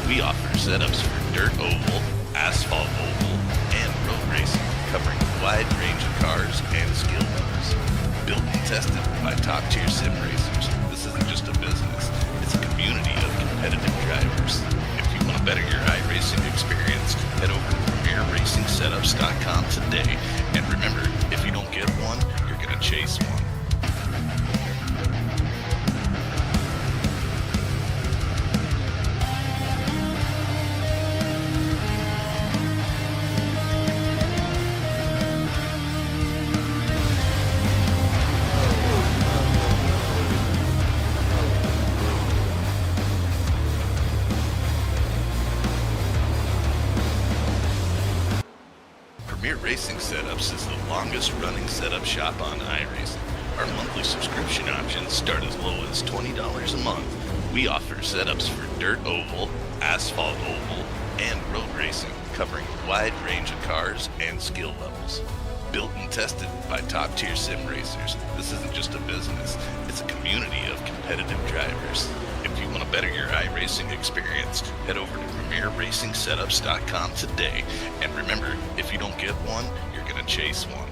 We offer setups for dirt oval, asphalt oval, and road racing, covering a wide range of cars and skill levels. Built and tested by top-tier sim racers. This isn't just a business, it's a community of competitive drivers. If you want to better your iRacing experience, head over to PremierRacingSetups.com today. And remember, if you don't get one, you're going to chase one. Premier Racing Setups is the longest running setup shop on iRacing. Our monthly subscription options start as low as $20 a month. We offer setups for dirt oval, asphalt oval, and road racing, covering a wide range of cars and skill levels. Built and tested by top-tier sim racers. This isn't just a business, it's a community of competitive drivers. If you want to better your iRacing experience, head over to PremierRacingSetups.com today. And remember, if you don't get one, you're going to chase one.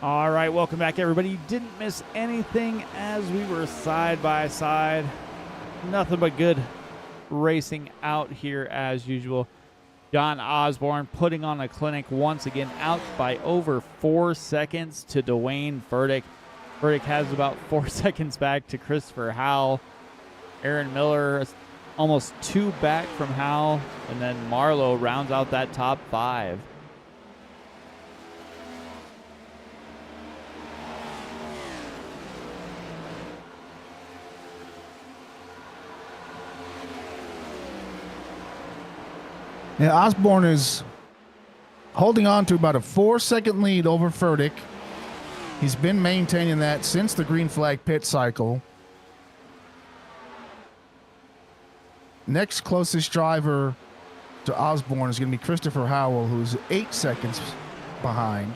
All right, welcome back, everybody. You didn't miss anything as we were side by side. Nothing but good racing out here as usual. John Osborne putting on a clinic once again, out by over 4 seconds to Dwayne Furtick. Furtick has about 4 seconds back to Christopher Howell. Aaron Miller almost 2 back from Howell, and then Marlowe rounds out that top 5. Yeah, Osborne is holding on to about a 4-second lead over Furtick. He's been maintaining that since the green flag pit cycle. Next closest driver to Osborne is going to be Christopher Howell, who's 8 seconds behind.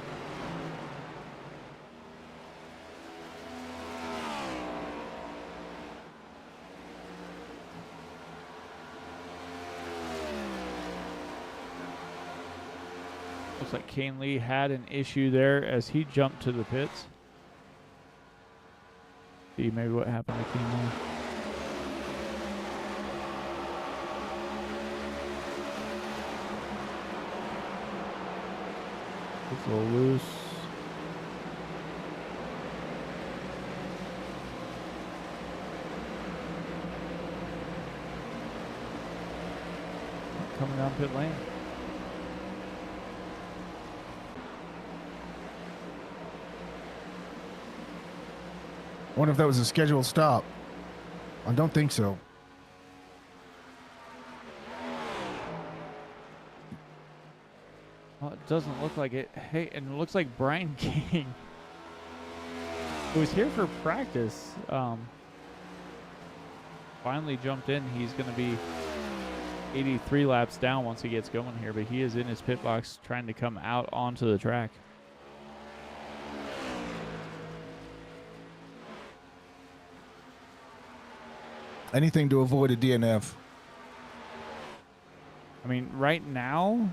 Looks like Kane Lee had an issue there as he jumped to the pits. See maybe what happened to Kane Lee. It's a little loose. Coming down pit lane. I wonder if that was a scheduled stop. I don't think so. Well, it doesn't look like it. Hey, and it looks like Brian King, who was here for practice, finally jumped in. He's going to be 83 laps down once he gets going here, but he is in his pit box trying to come out onto the track. Anything to avoid a DNF. I mean, right now,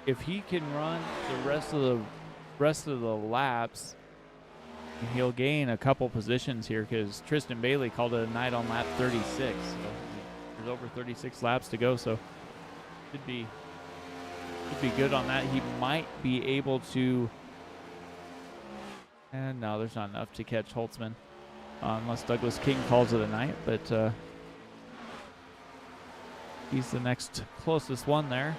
if he can run the rest of the laps, he'll gain a couple positions here because Tristan Bailey called it a night on lap 36. So there's over 36 laps to go, so should be good on that. He might be able to, and no, there's not enough to catch Holtzman unless Douglas King calls it a night, but he's the next closest one there.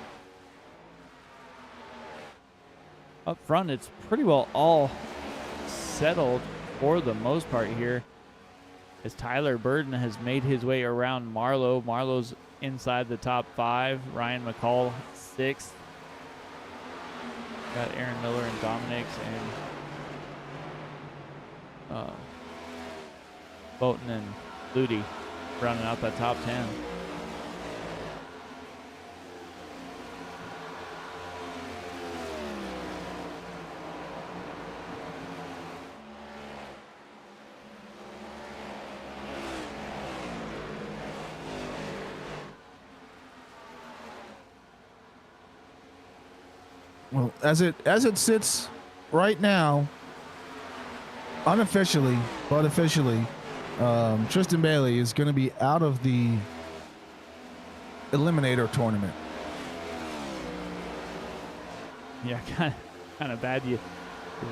Up front, it's pretty well all settled for the most part here, as Tyler Burden has made his way around Marlowe. Marlowe's inside the top 5. Ryan McCall 6th. Got Aaron Miller and Dominics and Boughton and Ludi rounding out that top 10. Well, as it sits right now, unofficially but officially, Tristan Bailey is going to be out of the Eliminator tournament. Yeah, kind of bad. You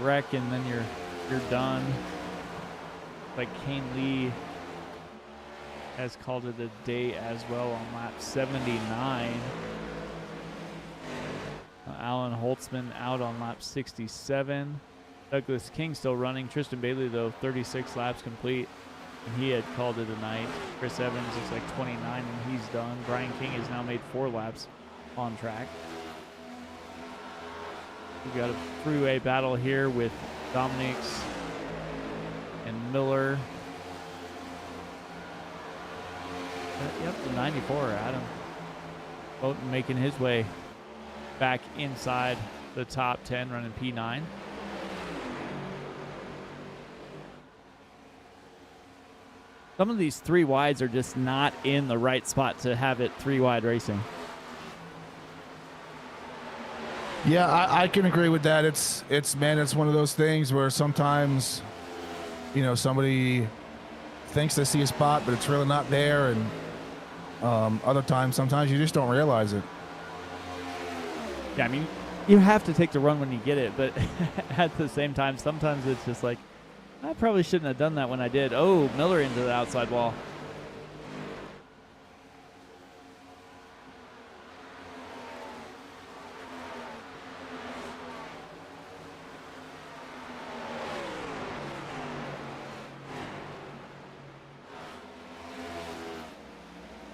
wreck and then you're done. Like Kane Lee has called it a day as well on lap 79. Alan Holtzman out on lap 67. Douglas King still running. Tristan Bailey, though, 36 laps complete, and he had called it a night. Chris Evans looks like 29, and he's done. Brian King has now made 4 laps on track. We've got a three-way battle here with Dominics and Miller. Yep, the 94, Adam Boughton making his way back inside the top 10, running P9. Some of these 3 wides are just not in the right spot to have it 3 wide racing. Yeah, I can agree with that. It's one of those things where sometimes, somebody thinks they see a spot, but it's really not there, and other times, sometimes you just don't realize it. Yeah, I mean, you have to take the run when you get it, but at the same time, sometimes it's just like, I probably shouldn't have done that when I did. Oh, Miller into the outside wall.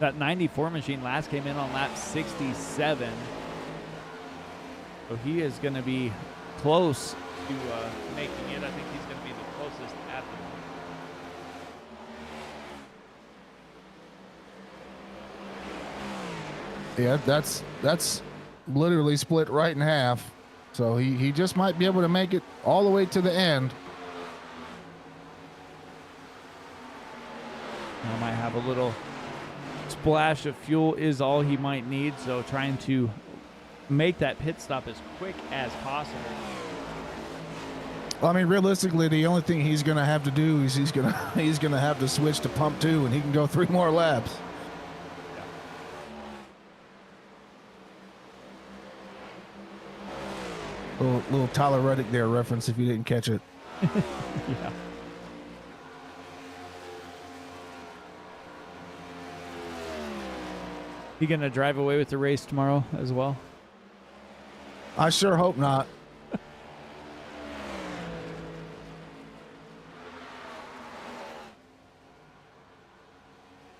That 94 machine last came in on lap 67. So he is going to be close to making it. I think he's going to be the closest at the Yeah, that's literally split right in half. So he just might be able to make it all the way to the end. I might have a little splash of fuel is all he might need. So trying to make that pit stop as quick as possible. Well, I mean, realistically, the only thing he's going to have to do is he's going to have to switch to pump 2, and he can go 3 more laps. Yeah. Little Tyler Reddick there reference if you didn't catch it. Yeah. He gonna drive away with the race tomorrow as well? I sure hope not.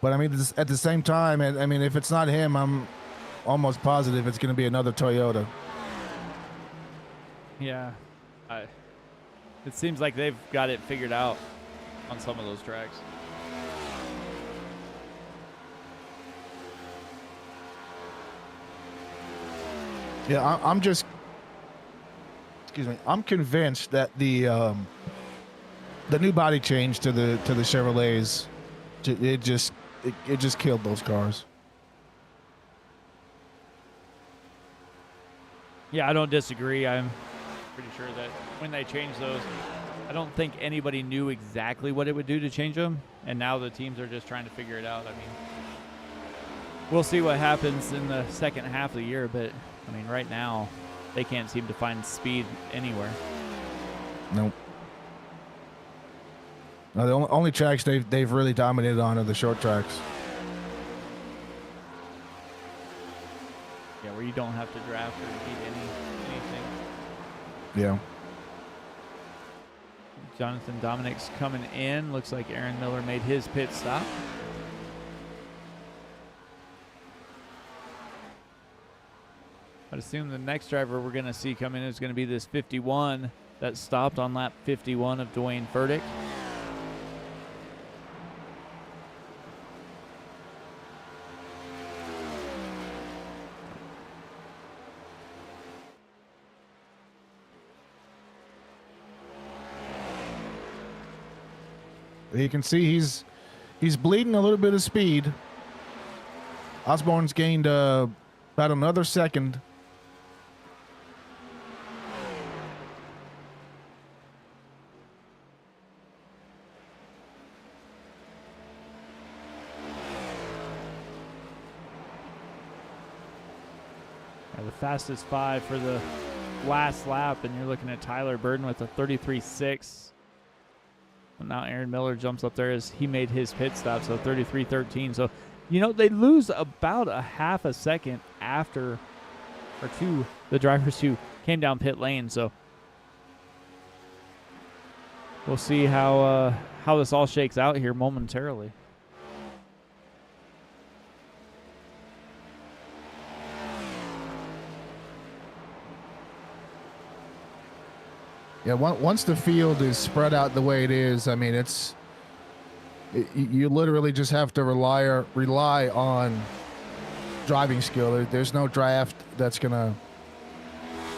But I mean, at the same time, I mean, if it's not him, I'm almost positive it's going to be another Toyota. Yeah, it seems like they've got it figured out on some of those tracks. Yeah, I'm convinced that the new body change to the Chevrolets, it just killed those cars. Yeah, I don't disagree. I'm pretty sure that when they changed those, I don't think anybody knew exactly what it would do to change them, and now the teams are just trying to figure it out. I mean, we'll see what happens in the second half of the year, but I mean, right now, they can't seem to find speed anywhere. Nope. No, the only tracks they've really dominated on are the short tracks. Yeah, where you don't have to draft or beat anything. Yeah. Jonathan Dominic's coming in. Looks like Aaron Miller made his pit stop. I'd assume the next driver we're going to see come in is going to be this 51 that stopped on lap 51 of Dwayne Furtick. You can see he's bleeding a little bit of speed. Osborne's gained about another second. The fastest 5 for the last lap, and you're looking at Tyler Burden with a 33.6. Well, now Aaron Miller jumps up there as he made his pit stop, so 33.13. So, you know, they lose about a half a second after, or to the drivers who came down pit lane. So we'll see how this all shakes out here momentarily. Yeah, once the field is spread out the way it is, I mean, you literally just have to rely on driving skill. There's no draft that's gonna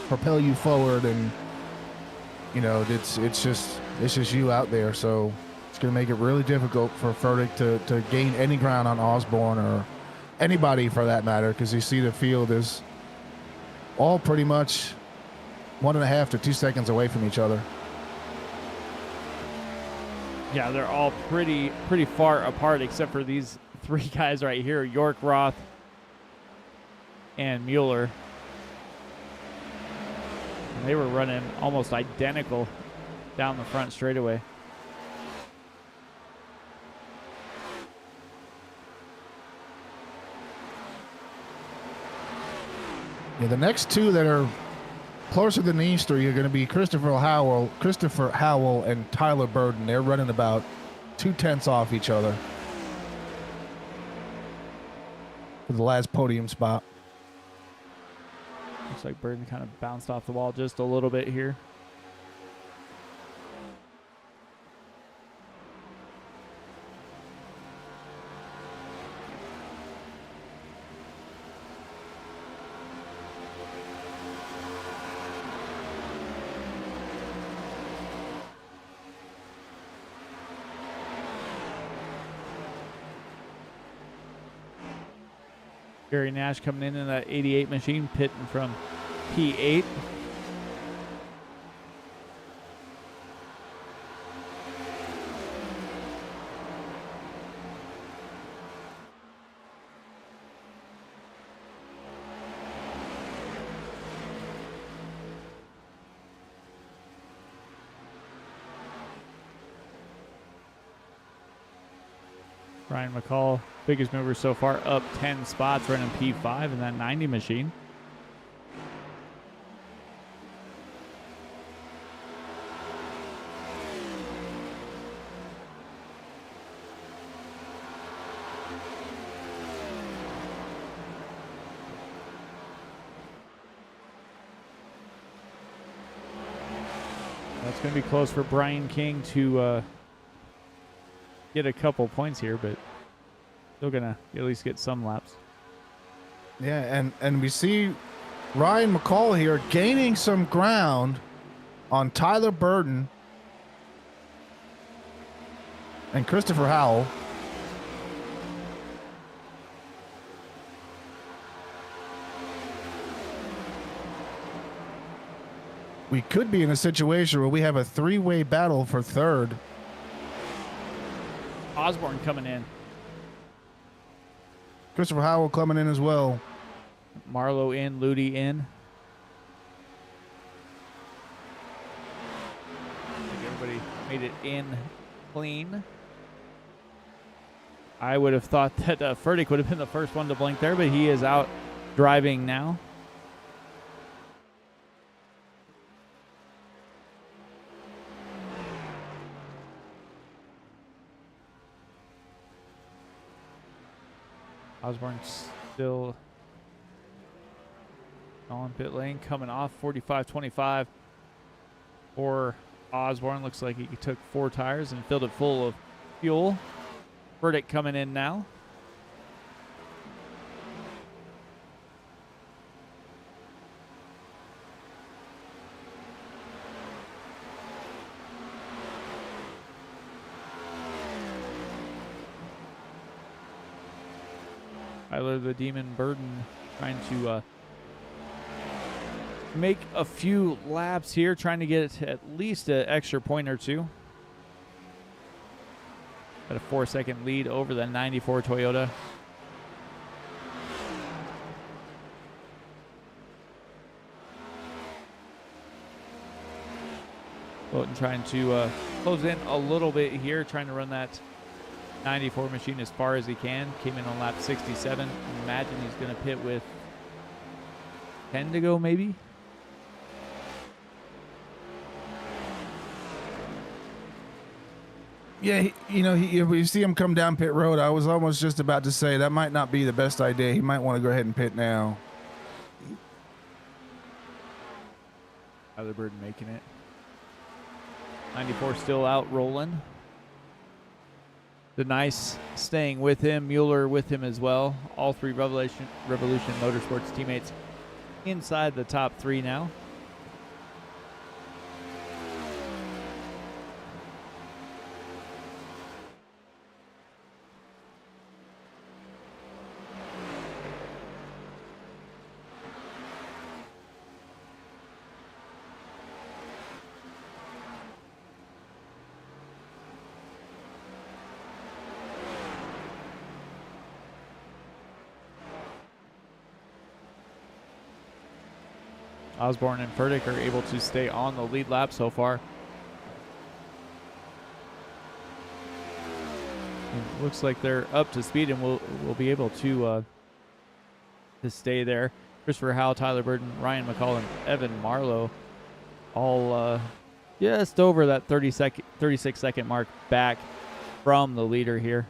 propel you forward, and you know it's just you out there. So it's gonna make it really difficult for Furtick to gain any ground on Osborne or anybody for that matter, because you see the field is all pretty much 1.5 to 2 seconds away from each other. Yeah, they're all pretty far apart except for these 3 guys right here, York, Roth, and Mueller. And they were running almost identical down the front straightaway. Yeah, the next 2 that are closer than these 3 are going to be Christopher Howell, and Tyler Boughton. They're running about 0.2 off each other for the last podium spot. Looks like Boughton kind of bounced off the wall just a little bit here. Gary Nash coming in that 88 machine, pitting from P8. Ryan McCall, biggest mover so far, up 10 spots, running P5 in that 90 machine. That's going to be close for Brian King to get a couple points here, but still going to at least get some laps. Yeah, and we see Ryan McCall here gaining some ground on Tyler Boughton and Christopher Howell. We could be in a situation where we have a 3-way battle for third. Osborne coming in. Christopher Howell coming in as well. Marlowe in, Ludi in. I think everybody made it in clean. I would have thought that Furtick would have been the first one to blink there, but he is out driving now. Osborne still on pit lane, coming off 45.25 for Osborne. Looks like he took 4 tires and filled it full of fuel. Furtick coming in now. Tyler the Demon Boughton trying to make a few laps here, trying to get at least an extra point or 2. Got a 4-second lead over the 94 Toyota. Boughton trying to close in a little bit here, trying to run that 94 machine as far as he can. Came in on lap 67. Imagine he's going to pit with 10 to go, maybe. Yeah, we see him come down pit road. I was almost just about to say that might not be the best idea. He might want to go ahead and pit now. Tyler Boughton making it. 94 still out rolling. Denise staying with him, Mueller with him as well. All 3 Revolution Motorsports teammates inside the top 3 now. Osborne and Furtick are able to stay on the lead lap so far. It looks like they're up to speed and will be able to stay there. Christopher Howe, Tyler Burton, Ryan McCall, and Evan Marlowe all just over that 36-second mark back from the leader here.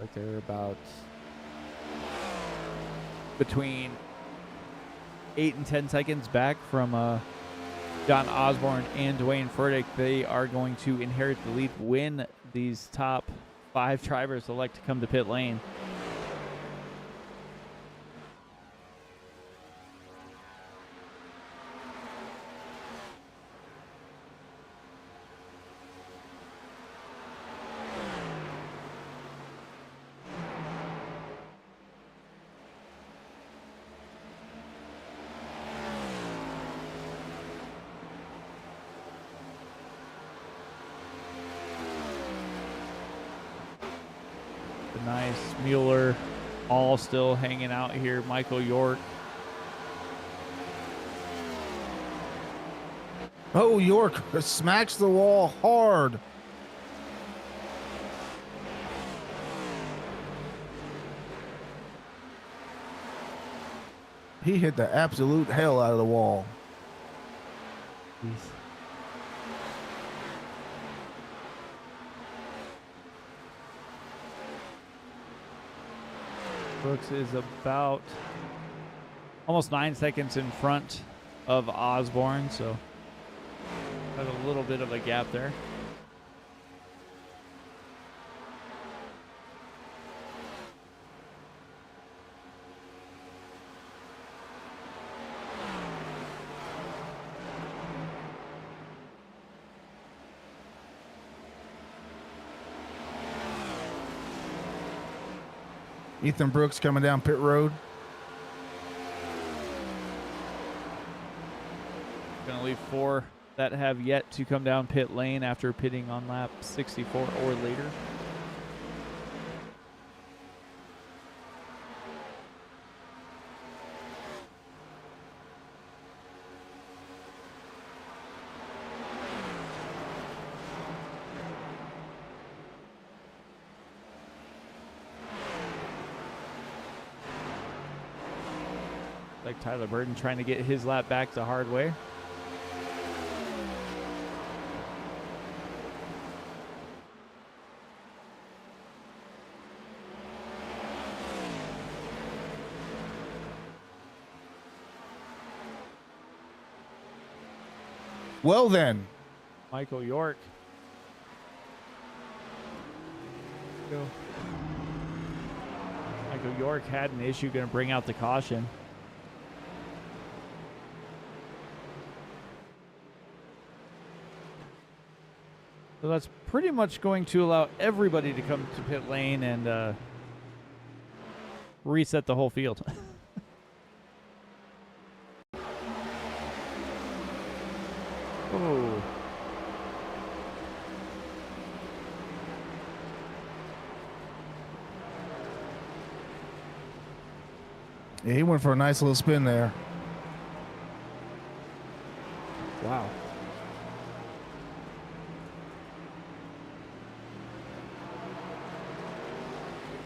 Like they're about between 8 and 10 seconds back from John Osborne and Dwayne Furtick. They are going to inherit the lead when these top 5 drivers elect to come to pit lane. Nice. Mueller all still hanging out here. Michael York. Oh, York smacks the wall hard. He hit the absolute hell out of the wall. Jeez. Brooks is about almost 9 seconds in front of Osborne, so got a little bit of a gap there. Ethan Brooks coming down pit road. Going to leave 4 that have yet to come down pit lane after pitting on lap 64 or later. Like Tyler Burton trying to get his lap back the hard way. Well then, Michael York. Go. Michael York had an issue, going to bring out the caution. So that's pretty much going to allow everybody to come to pit lane and reset the whole field. Oh. Yeah, he went for a nice little spin there. Wow.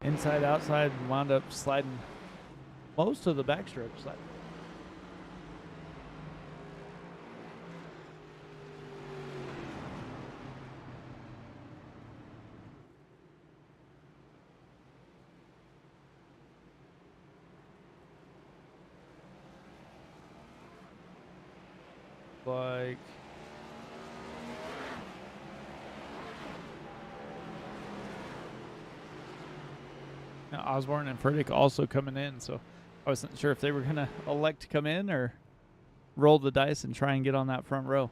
Inside, outside, wound up sliding most of the backstretch. Like now Osborne and Furtick also coming in, so I wasn't sure if they were going to elect to come in or roll the dice and try and get on that front row.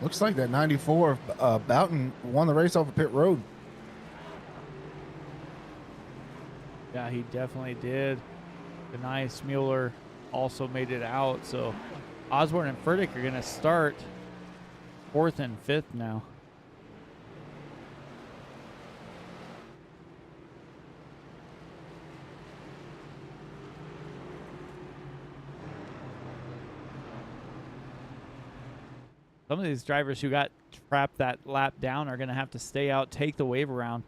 Looks like that 94 Boughton won the race off of pit road. Yeah, he definitely did. Denise Mueller also made it out. So Osborne and Furtick are going to start 4th and 5th now. Some of these drivers who got trapped that lap down are going to have to stay out, take the wave around,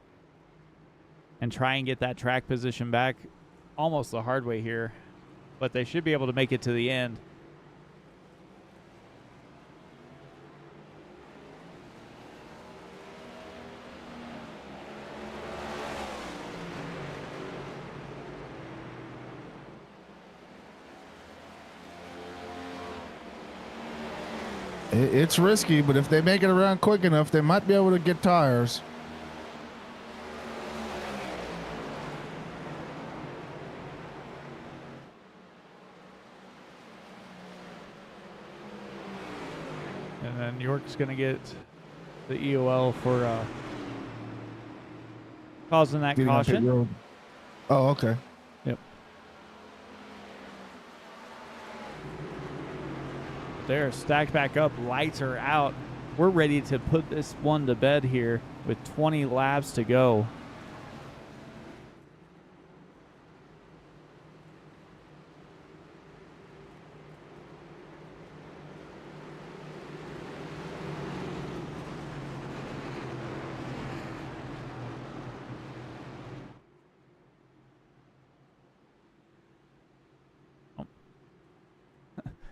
and try and get that track position back almost the hard way here. But they should be able to make it to the end. It's risky, but if they make it around quick enough, they might be able to get tires. And then York's going to get the EOL for causing that Getting on pit caution. road. Oh, okay. Yep. They're stacked back up. Lights are out. We're ready to put this one to bed here with 20 laps to go.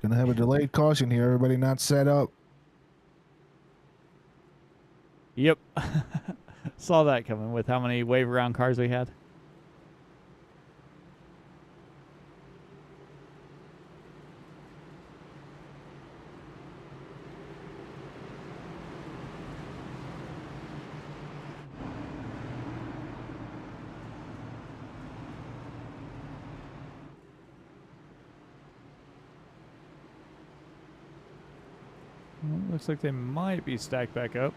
Gonna have a delayed caution here. Everybody not set up. Yep. Saw that coming with how many wave around cars we had. Well, looks like they might be stacked back up.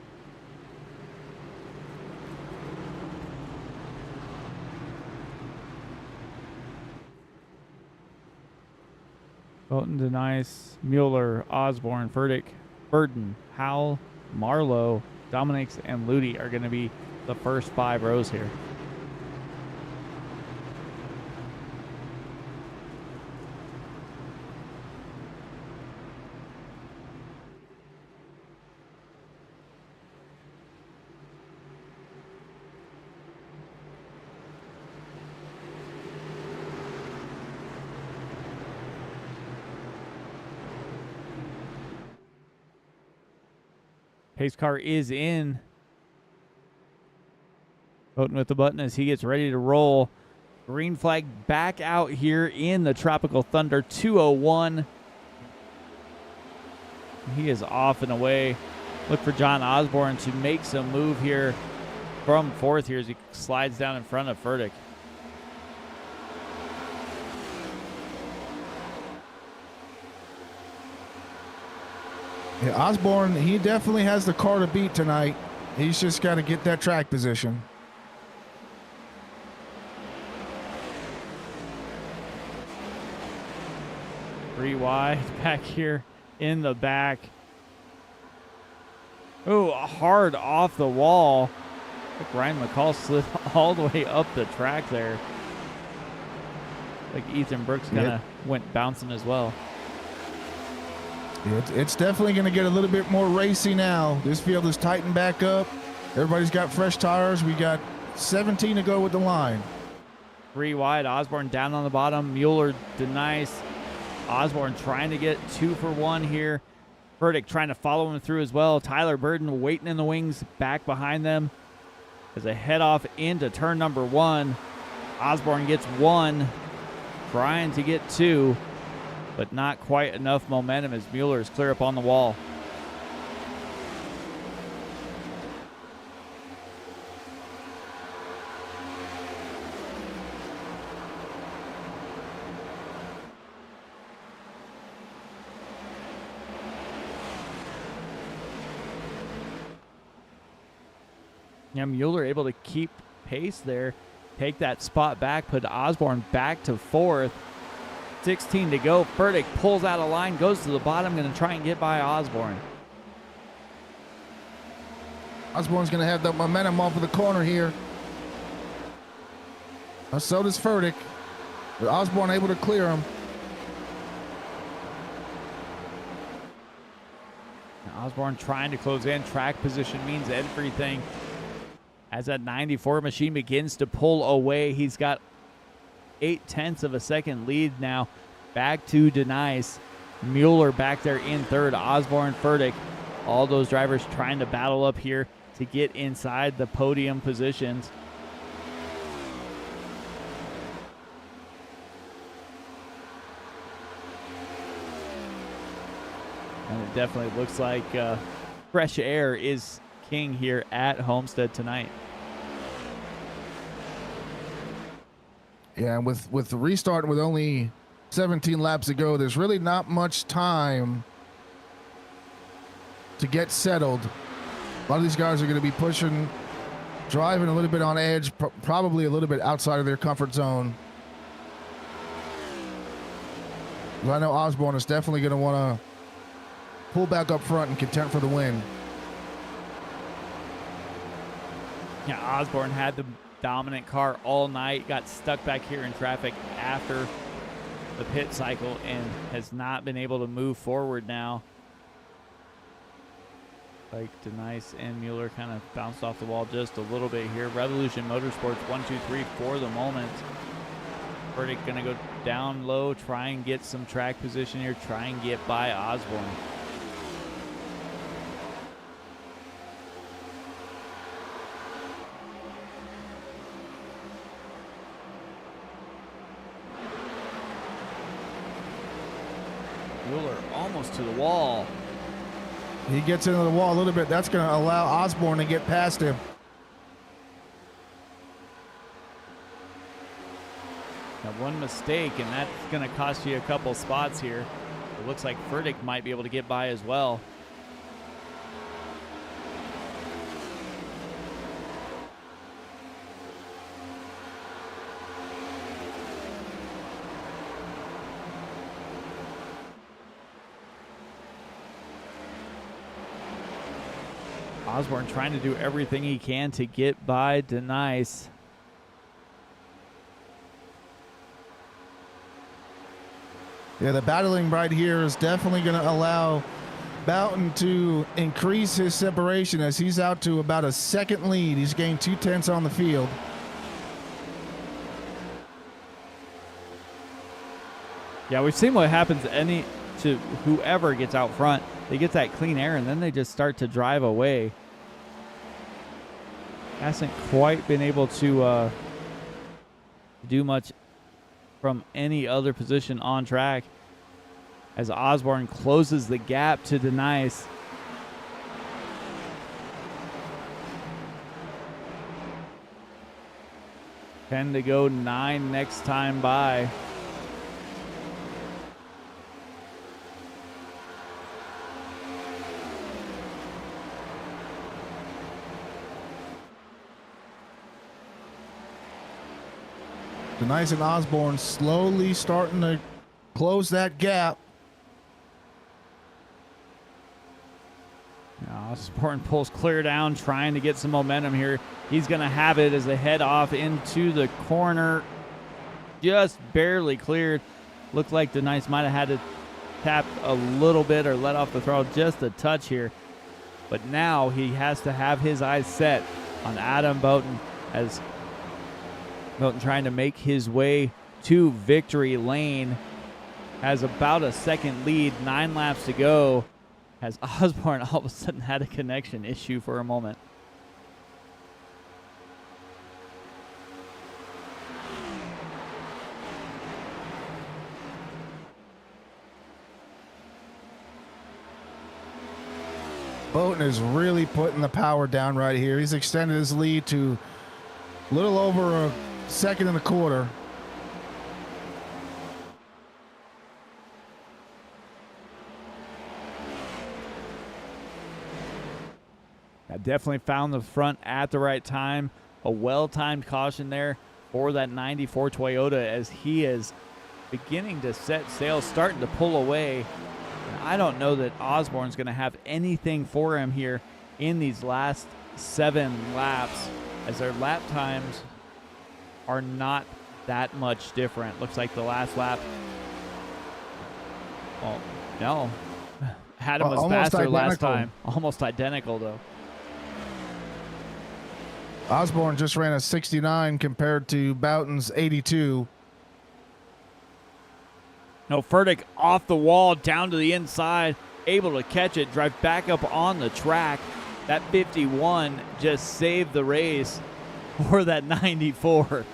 Boughton, Denise, Mueller, Osborne, Furtick, Burden, Howell, Marlowe, Dominics, and Ludi are going to be the first 5 rows here. Pace car is in. Boughton with the button as he gets ready to roll. Green flag back out here in the Tropical Thunder 201. He is off and away. Look for John Osborne to make some move here from 4th here as he slides down in front of Furtick. Yeah, Osborne, he definitely has the car to beat tonight. He's just got to get that track position. Three wide back here in the back. Oh, hard off the wall. I think Ryan McCall slid all the way up the track there. Like Ethan Brooks kind of went bouncing as well. It's definitely going to get a little bit more racy now. This field is tightened back up. Everybody's got fresh tires. We got 17 to go with the line. 3 wide. Osborne down on the bottom. Mueller denies. Osborne trying to get 2 for 1 here. Furtick trying to follow him through as well. Tyler Burden waiting in the wings back behind them as they head off into turn number 1. Osborne gets 1, trying to get 2. But not quite enough momentum as Mueller is clear up on the wall. Yeah, Mueller able to keep pace there, take that spot back, put Osborne back to 4th. 16 to go. Furtick pulls out a line, goes to the bottom, going to try and get by Osborne. Osborne's going to have the momentum off of the corner here. So does Furtick. But Osborne able to clear him. Osborne trying to close in. Track position means everything. As that 94 machine begins to pull away, he's got 0.8 of a second lead now. Back to Denise. Mueller back there in 3rd. Osborne, Furtick. All those drivers trying to battle up here to get inside the podium positions. And it definitely looks like fresh air is king here at Homestead tonight. Yeah, and with the restart with only 17 laps to go, there's really not much time to get settled. A lot of these guys are going to be pushing, driving a little bit on edge, probably a little bit outside of their comfort zone. But I know Osborne is definitely going to want to pull back up front and contend for the win. Yeah, Osborne had the dominant car all night, got stuck back here in traffic after the pit cycle and has not been able to move forward now. Like Denise and Mueller kind of bounced off the wall just a little bit here. Revolution Motorsports 1, 2, 3 for the moment. Furtick gonna go down low, try and get some track position here, try and get by Osborne. Mueller almost to the wall. He gets into the wall a little bit. That's going to allow Osborne to get past him. Now one mistake, and that's going to cost you a couple spots here. It looks like Furtick might be able to get by as well. Osborne trying to do everything he can to get by Denise. Yeah, the battling right here is definitely going to allow Boughton to increase his separation as he's out to about a second lead. He's gained 0.2 on the field. Yeah, we've seen what happens to whoever gets out front. They get that clean air, and then they just start to drive away. Hasn't quite been able to do much from any other position on track as Osborne closes the gap to Denise. Ten to go, 9 next time by. Denise and Osborne slowly starting to close that gap. Osborne pulls clear down, trying to get some momentum here. He's going to have it as they head off into the corner. Just barely cleared. Looked like Denise might have had to tap a little bit or let off the throttle just a touch here. But now he has to have his eyes set on Adam Boughton as Boughton trying to make his way to victory lane. Has about a second lead, 9 laps to go. As Osborne all of a sudden had a connection issue for a moment. Boughton is really putting the power down right here. He's extended his lead to a little over a second and a quarter. definitely found the front at the right time. A well-timed caution there for that 94 Toyota as he is beginning to set sail, starting to pull away. And I don't know that Osborne's going to have anything for him here in these last 7 laps, as their lap times are not that much different. Looks like the last lap, well, no, Adam was faster last time. Almost identical, though. Osborne just ran a 69 compared to Boughton's 82. No, Furtick off the wall, down to the inside, able to catch it, drive back up on the track. That 51 just saved the race for that 94.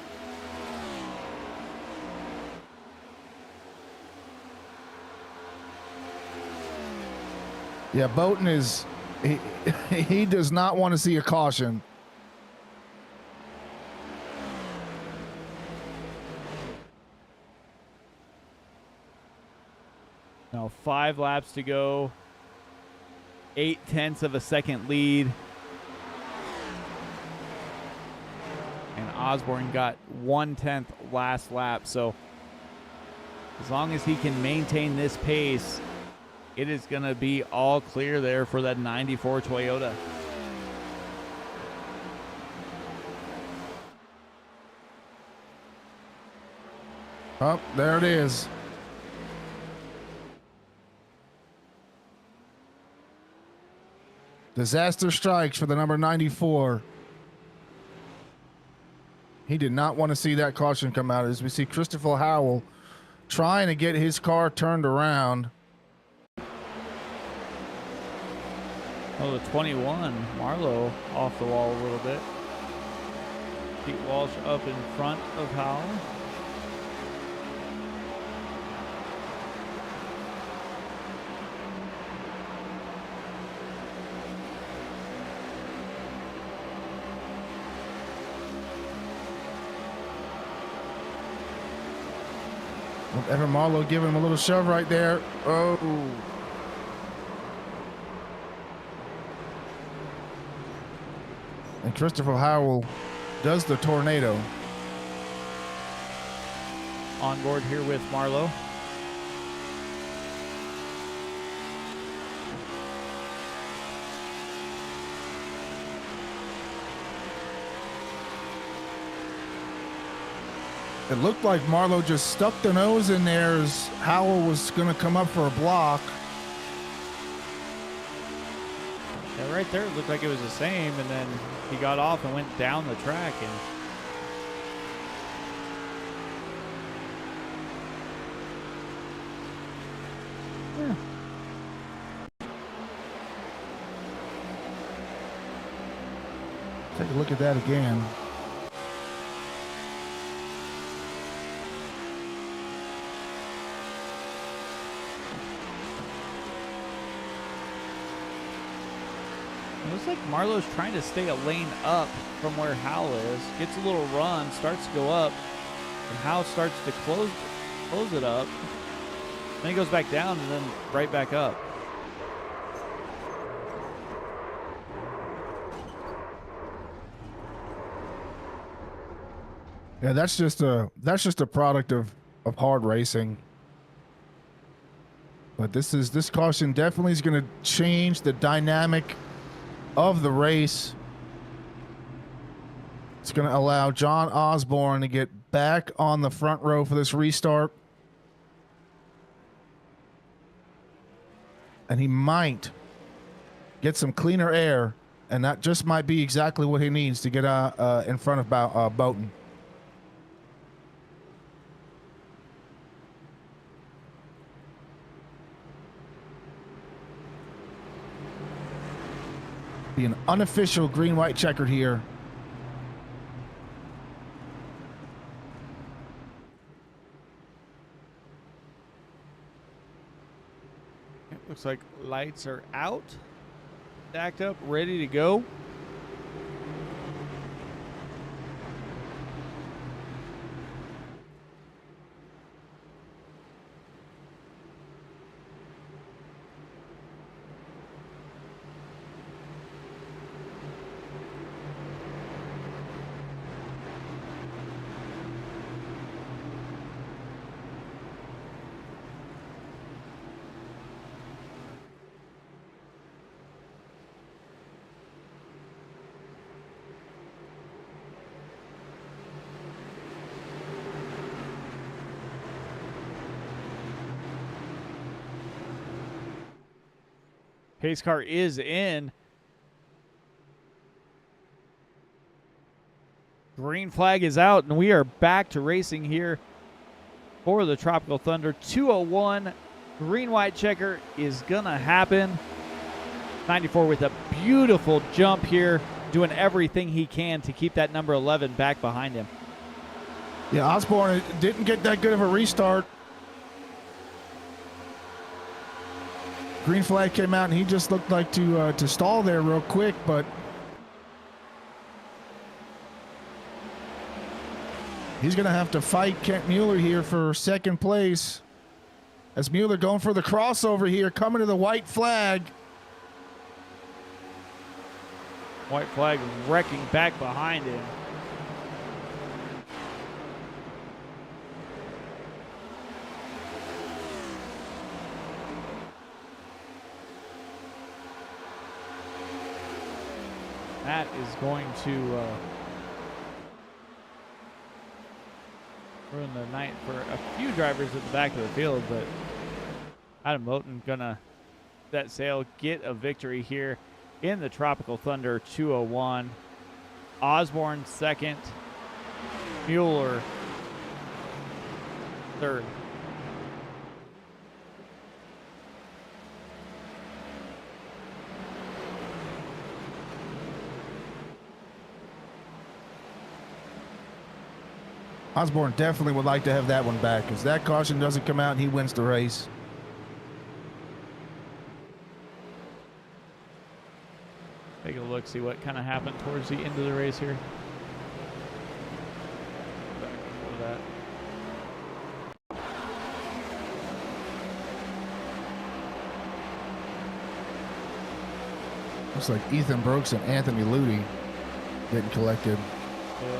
Yeah, Boughton is, he does not want to see a caution. Now 5 laps to go. 0.8 of a second lead. And Osborne got 1/10 last lap. So as long as he can maintain this pace, it is going to be all clear there for that 94 Toyota. Oh, there it is. Disaster strikes for the number 94. He did not want to see that caution come out, as we see Christopher Howell trying to get his car turned around. Oh, the 21, Marlowe off the wall a little bit. Pete Walsh up in front of Howell. Evan Marlowe giving him a little shove right there. Oh. And Christopher Howell does the tornado. On board here with Marlowe. It looked like Marlowe just stuck the nose in there as Howell was going to come up for a block. Yeah, right there it looked like it was the same, and then he got off and went down the track. And Take a look at that again. it looks like Marlowe's trying to stay a lane up from where Howell is. Gets a little run, starts to go up, and Howell starts to close it up. Then he goes back down and then right back up. Yeah, that's just a product of hard racing. But this caution definitely is going to change the dynamic of the race. It's going to allow John Osborne to get back on the front row for this restart. And he might get some cleaner air, and that just might be exactly what he needs to get in front of Boughton. Be an unofficial green-white checkered here. It looks like lights are out, stacked up, ready to go. Pace car is in. Green flag is out, and we are back to racing here for the Tropical Thunder. 201 green-white checker is going to happen. 94 with a beautiful jump here, doing everything he can to keep that number 11 back behind him. Yeah, Osborne didn't get that good of a restart. Green flag came out, and he just looked like to stall there real quick, but he's going to have to fight Kent Mueller here for second place. As Mueller going for the crossover here, coming to the white flag. White flag wrecking back behind him. That is going to ruin the night for a few drivers at the back of the field, but Adam Boughton gonna set sail, get a victory here in the Tropical Thunder 201. Osborne second, Mueller third. Osborne definitely would like to have that one back, because that caution doesn't come out and he wins the race. Take a look, see what kind of happened towards the end of the race here. Back before that. Looks like Ethan Brooks and Anthony Ludy getting collected. Yeah.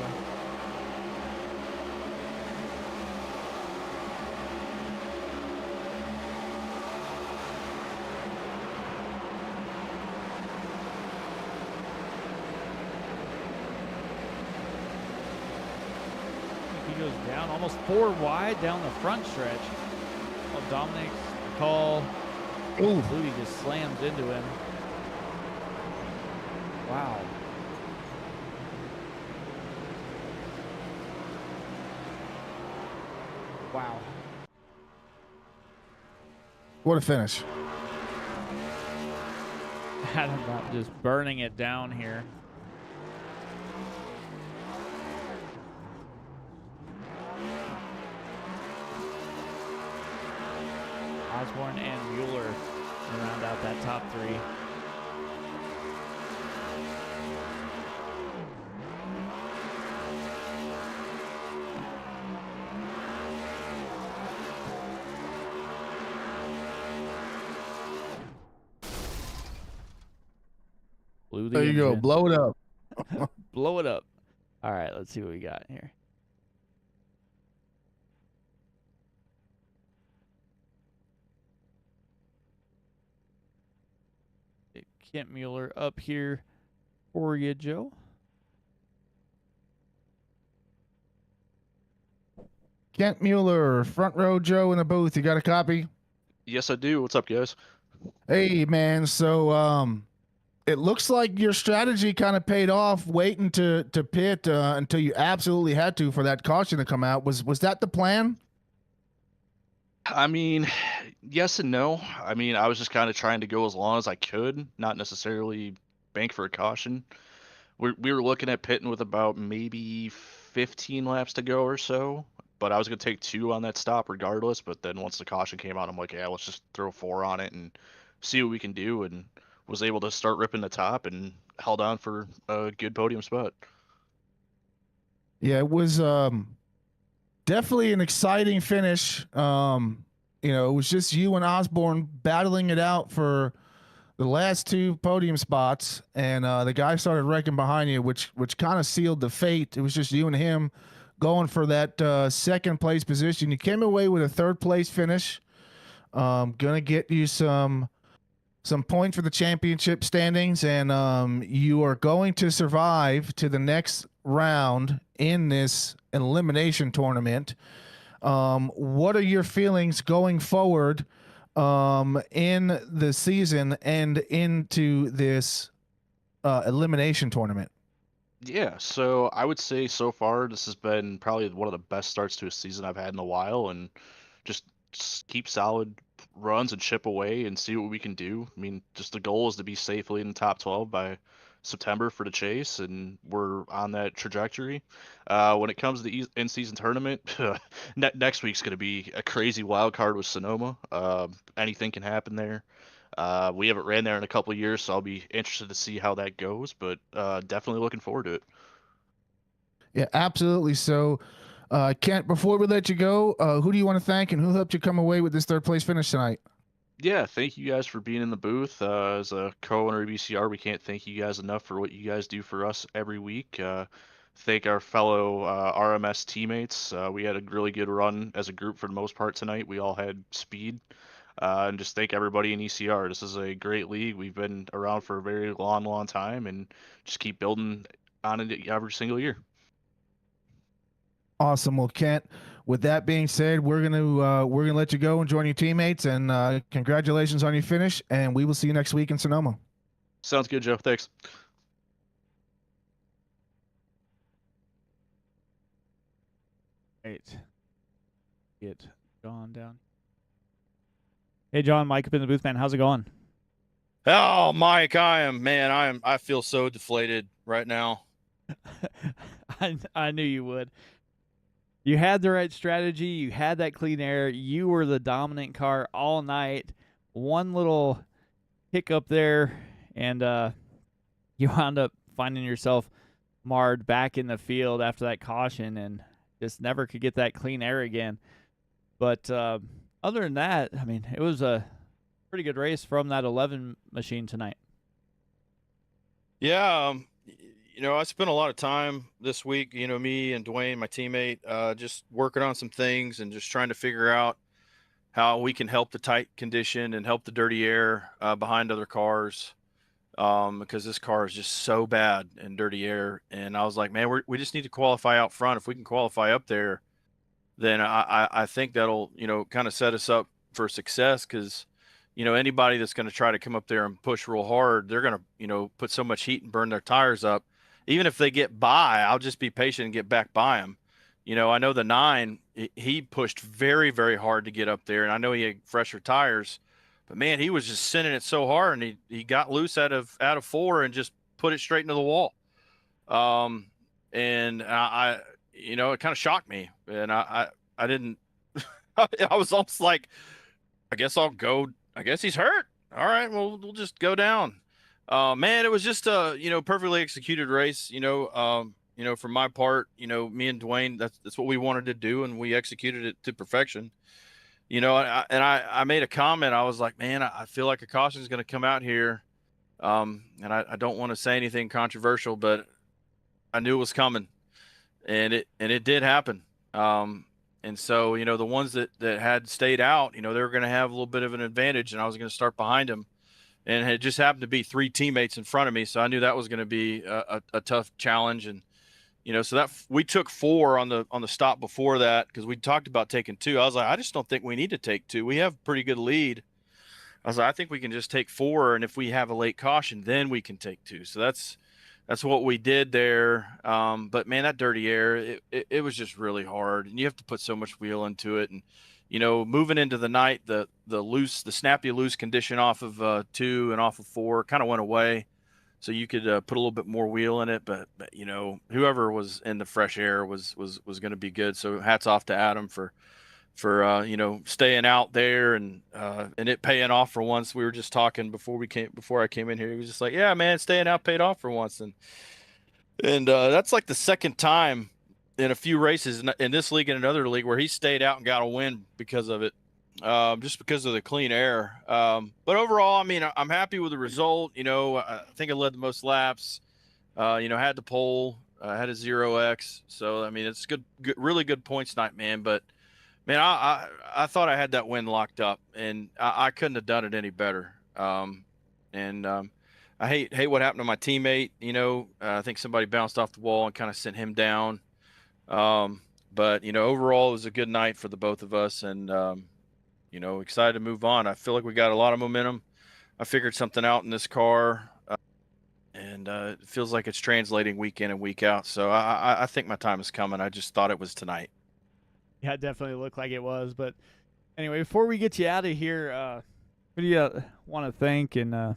He goes down almost 4 wide down the front stretch. Well, Dominic's call. Ooh. Ludy just slams into him. Wow. Wow. What a finish. Adam Boughton just burning it down here. Osborne and Mueller round out that top 3. Blew the There you go. engine. Blow it up. Blow it up. All right, let's see what we got here. Kent Mueller up here for you, Joe. Kent Mueller, front row Joe in the booth. You got a copy? Yes, I do. What's up, guys? Hey, man. So it looks like your strategy kind of paid off, waiting to pit until you absolutely had to for that caution to come out. Was that the plan? I mean, yes and no. I mean, I was just kind of trying to go as long as I could, not necessarily bank for a caution. We were looking at pitting with about maybe 15 laps to go or so, but I was going to take 2 on that stop regardless. But then once the caution came out, I'm like, yeah, let's just throw 4 on it and see what we can do, and was able to start ripping the top and held on for a good podium spot. Yeah, it was definitely an exciting finish. It was just you and Osborne battling it out for the last 2 podium spots, and the guy started wrecking behind you, which kind of sealed the fate. It was just you and him going for that second place position. You came away with a 3rd place finish. Gonna get you some points for the championship standings, and you are going to survive to the next round in this elimination tournament. What are your feelings going forward in the season and into this elimination tournament? Yeah, so I would say so far this has been probably one of the best starts to a season I've had in a while, and just keep solid runs and chip away and see what we can do. I mean, just the goal is to be safely in the top 12 by September for the chase, and we're on that trajectory. When it comes to the in-season tournament, next week's going to be a crazy wild card with Sonoma. Anything can happen there. We haven't ran there in a couple of years, so I'll be interested to see how that goes, but definitely looking forward to it. Yeah, absolutely. So, Kent, before we let you go, who do you want to thank and who helped you come away with this third place finish tonight? Yeah, thank you guys for being in the booth. As a co-owner of ECR, we can't thank you guys enough for what you guys do for us every week. Thank our fellow RMS teammates. We had a really good run as a group for the most part tonight. We all had speed. And just thank everybody in ECR. This is a great league. We've been around for a very long, long time, and just keep building on it every single year. Awesome. Well, Kent, with that being said, we're gonna let you go and join your teammates, and congratulations on your finish. And we will see you next week in Sonoma. Sounds good, Joe. Thanks. Right. Get John down. Hey, John, Mike up in the booth, man. How's it going? Oh, Mike, I feel so deflated right now. I knew you would. You had the right strategy. You had that clean air. You were the dominant car all night. One little hiccup there, and you wound up finding yourself marred back in the field after that caution and just never could get that clean air again. But other than that, I mean, it was a pretty good race from that 11 machine tonight. Yeah, I spent a lot of time this week, me and Dwayne, my teammate, just working on some things and just trying to figure out how we can help the tight condition and help the dirty air behind other cars, because this car is just so bad in dirty air. And I was like, man, we just need to qualify out front. If we can qualify up there, then I think that'll, kind of set us up for success, because anybody that's going to try to come up there and push real hard, they're going to, put so much heat and burn their tires up. Even if they get by, I'll just be patient and get back by them. I know the 9, he pushed very, very hard to get up there, and I know he had fresher tires, but man, he was just sending it so hard, and he got loose out of 4 and just put it straight into the wall. And I it kind of shocked me, and I didn't, I was almost like, I guess I'll go. I guess he's hurt. All right, well, we'll just go down. Man, it was just a, perfectly executed race, for my part, me and Dwayne, that's what we wanted to do, and we executed it to perfection. I made a comment. I was like, man, I feel like a caution is going to come out here. And I don't want to say anything controversial, but I knew it was coming, and it did happen. And so, the ones that had stayed out, they were going to have a little bit of an advantage, and I was going to start behind them. And it just happened to be 3 teammates in front of me, so I knew that was going to be a tough challenge. And so that we took 4 on the stop before that, because we talked about taking 2. I was like, I just don't think we need to take 2. We have a pretty good lead. I was like, I think we can just take 4, and if we have a late caution, then we can take 2. So that's what we did there. But man, that dirty air, it was just really hard, and you have to put so much wheel into it. And moving into the night, the snappy loose condition off of 2 and off of 4 kind of went away, so you could put a little bit more wheel in it. But whoever was in the fresh air was going to be good. So hats off to Adam for staying out there and it paying off for once. We were just talking before I came in here. He was just like, yeah, man, staying out paid off for once. And that's like the second time in a few races in this league and another league where he stayed out and got a win because of it, just because of the clean air. But overall, I mean, I'm happy with the result. I think I led the most laps, had the pole, had a 0x. So, I mean, it's good, really good points night, man. But man, I thought I had that win locked up, and I couldn't have done it any better. I hate what happened to my teammate. I think somebody bounced off the wall and kind of sent him down. But overall, it was a good night for the both of us, and excited to move on. I feel like we got a lot of momentum. I figured something out in this car, and it feels like it's translating week in and week out. So I think my time is coming. I just thought it was tonight. Yeah, it definitely looked like it was. But anyway, before we get you out of here, who do you want to thank? And we'll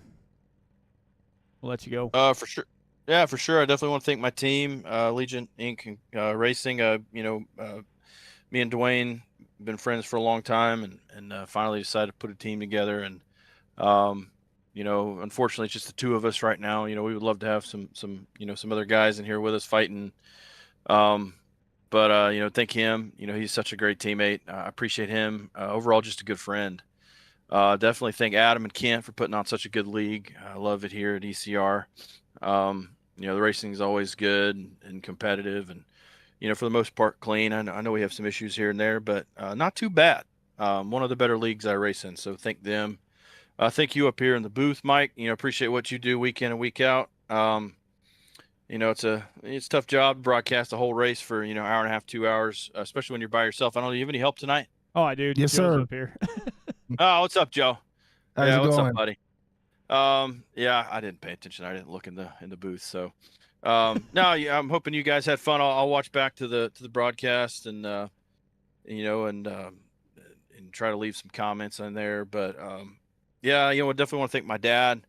let you go. For sure. Yeah, for sure. I definitely want to thank my team, Legion Inc. Racing. Me and Dwayne have been friends for a long time, and finally decided to put a team together. And unfortunately, it's just the two of us right now. We would love to have some other guys in here with us fighting. But thank him. He's such a great teammate. I appreciate him. Overall, just a good friend. Definitely thank Adam and Kent for putting on such a good league. I love it here at ECR. The racing is always good and competitive, and for the most part clean. I know we have some issues here and there, but not too bad. One of the better leagues I race in, so thank them. Thank you up here in the booth, Mike. Appreciate what you do week in and week out. It's a tough job to broadcast a whole race for hour and a half, 2 hours, especially when you're by yourself. I don't know. Do you have any help tonight? Oh, I do. Yes, Joe's sir. Up here. Oh, what's up, Joe? How's it what's going? up, buddy? Yeah, I didn't pay attention. I didn't look in the booth. So, no, yeah, I'm hoping you guys had fun. I'll watch back to the broadcast and try to leave some comments on there. But yeah, I definitely want to thank my dad.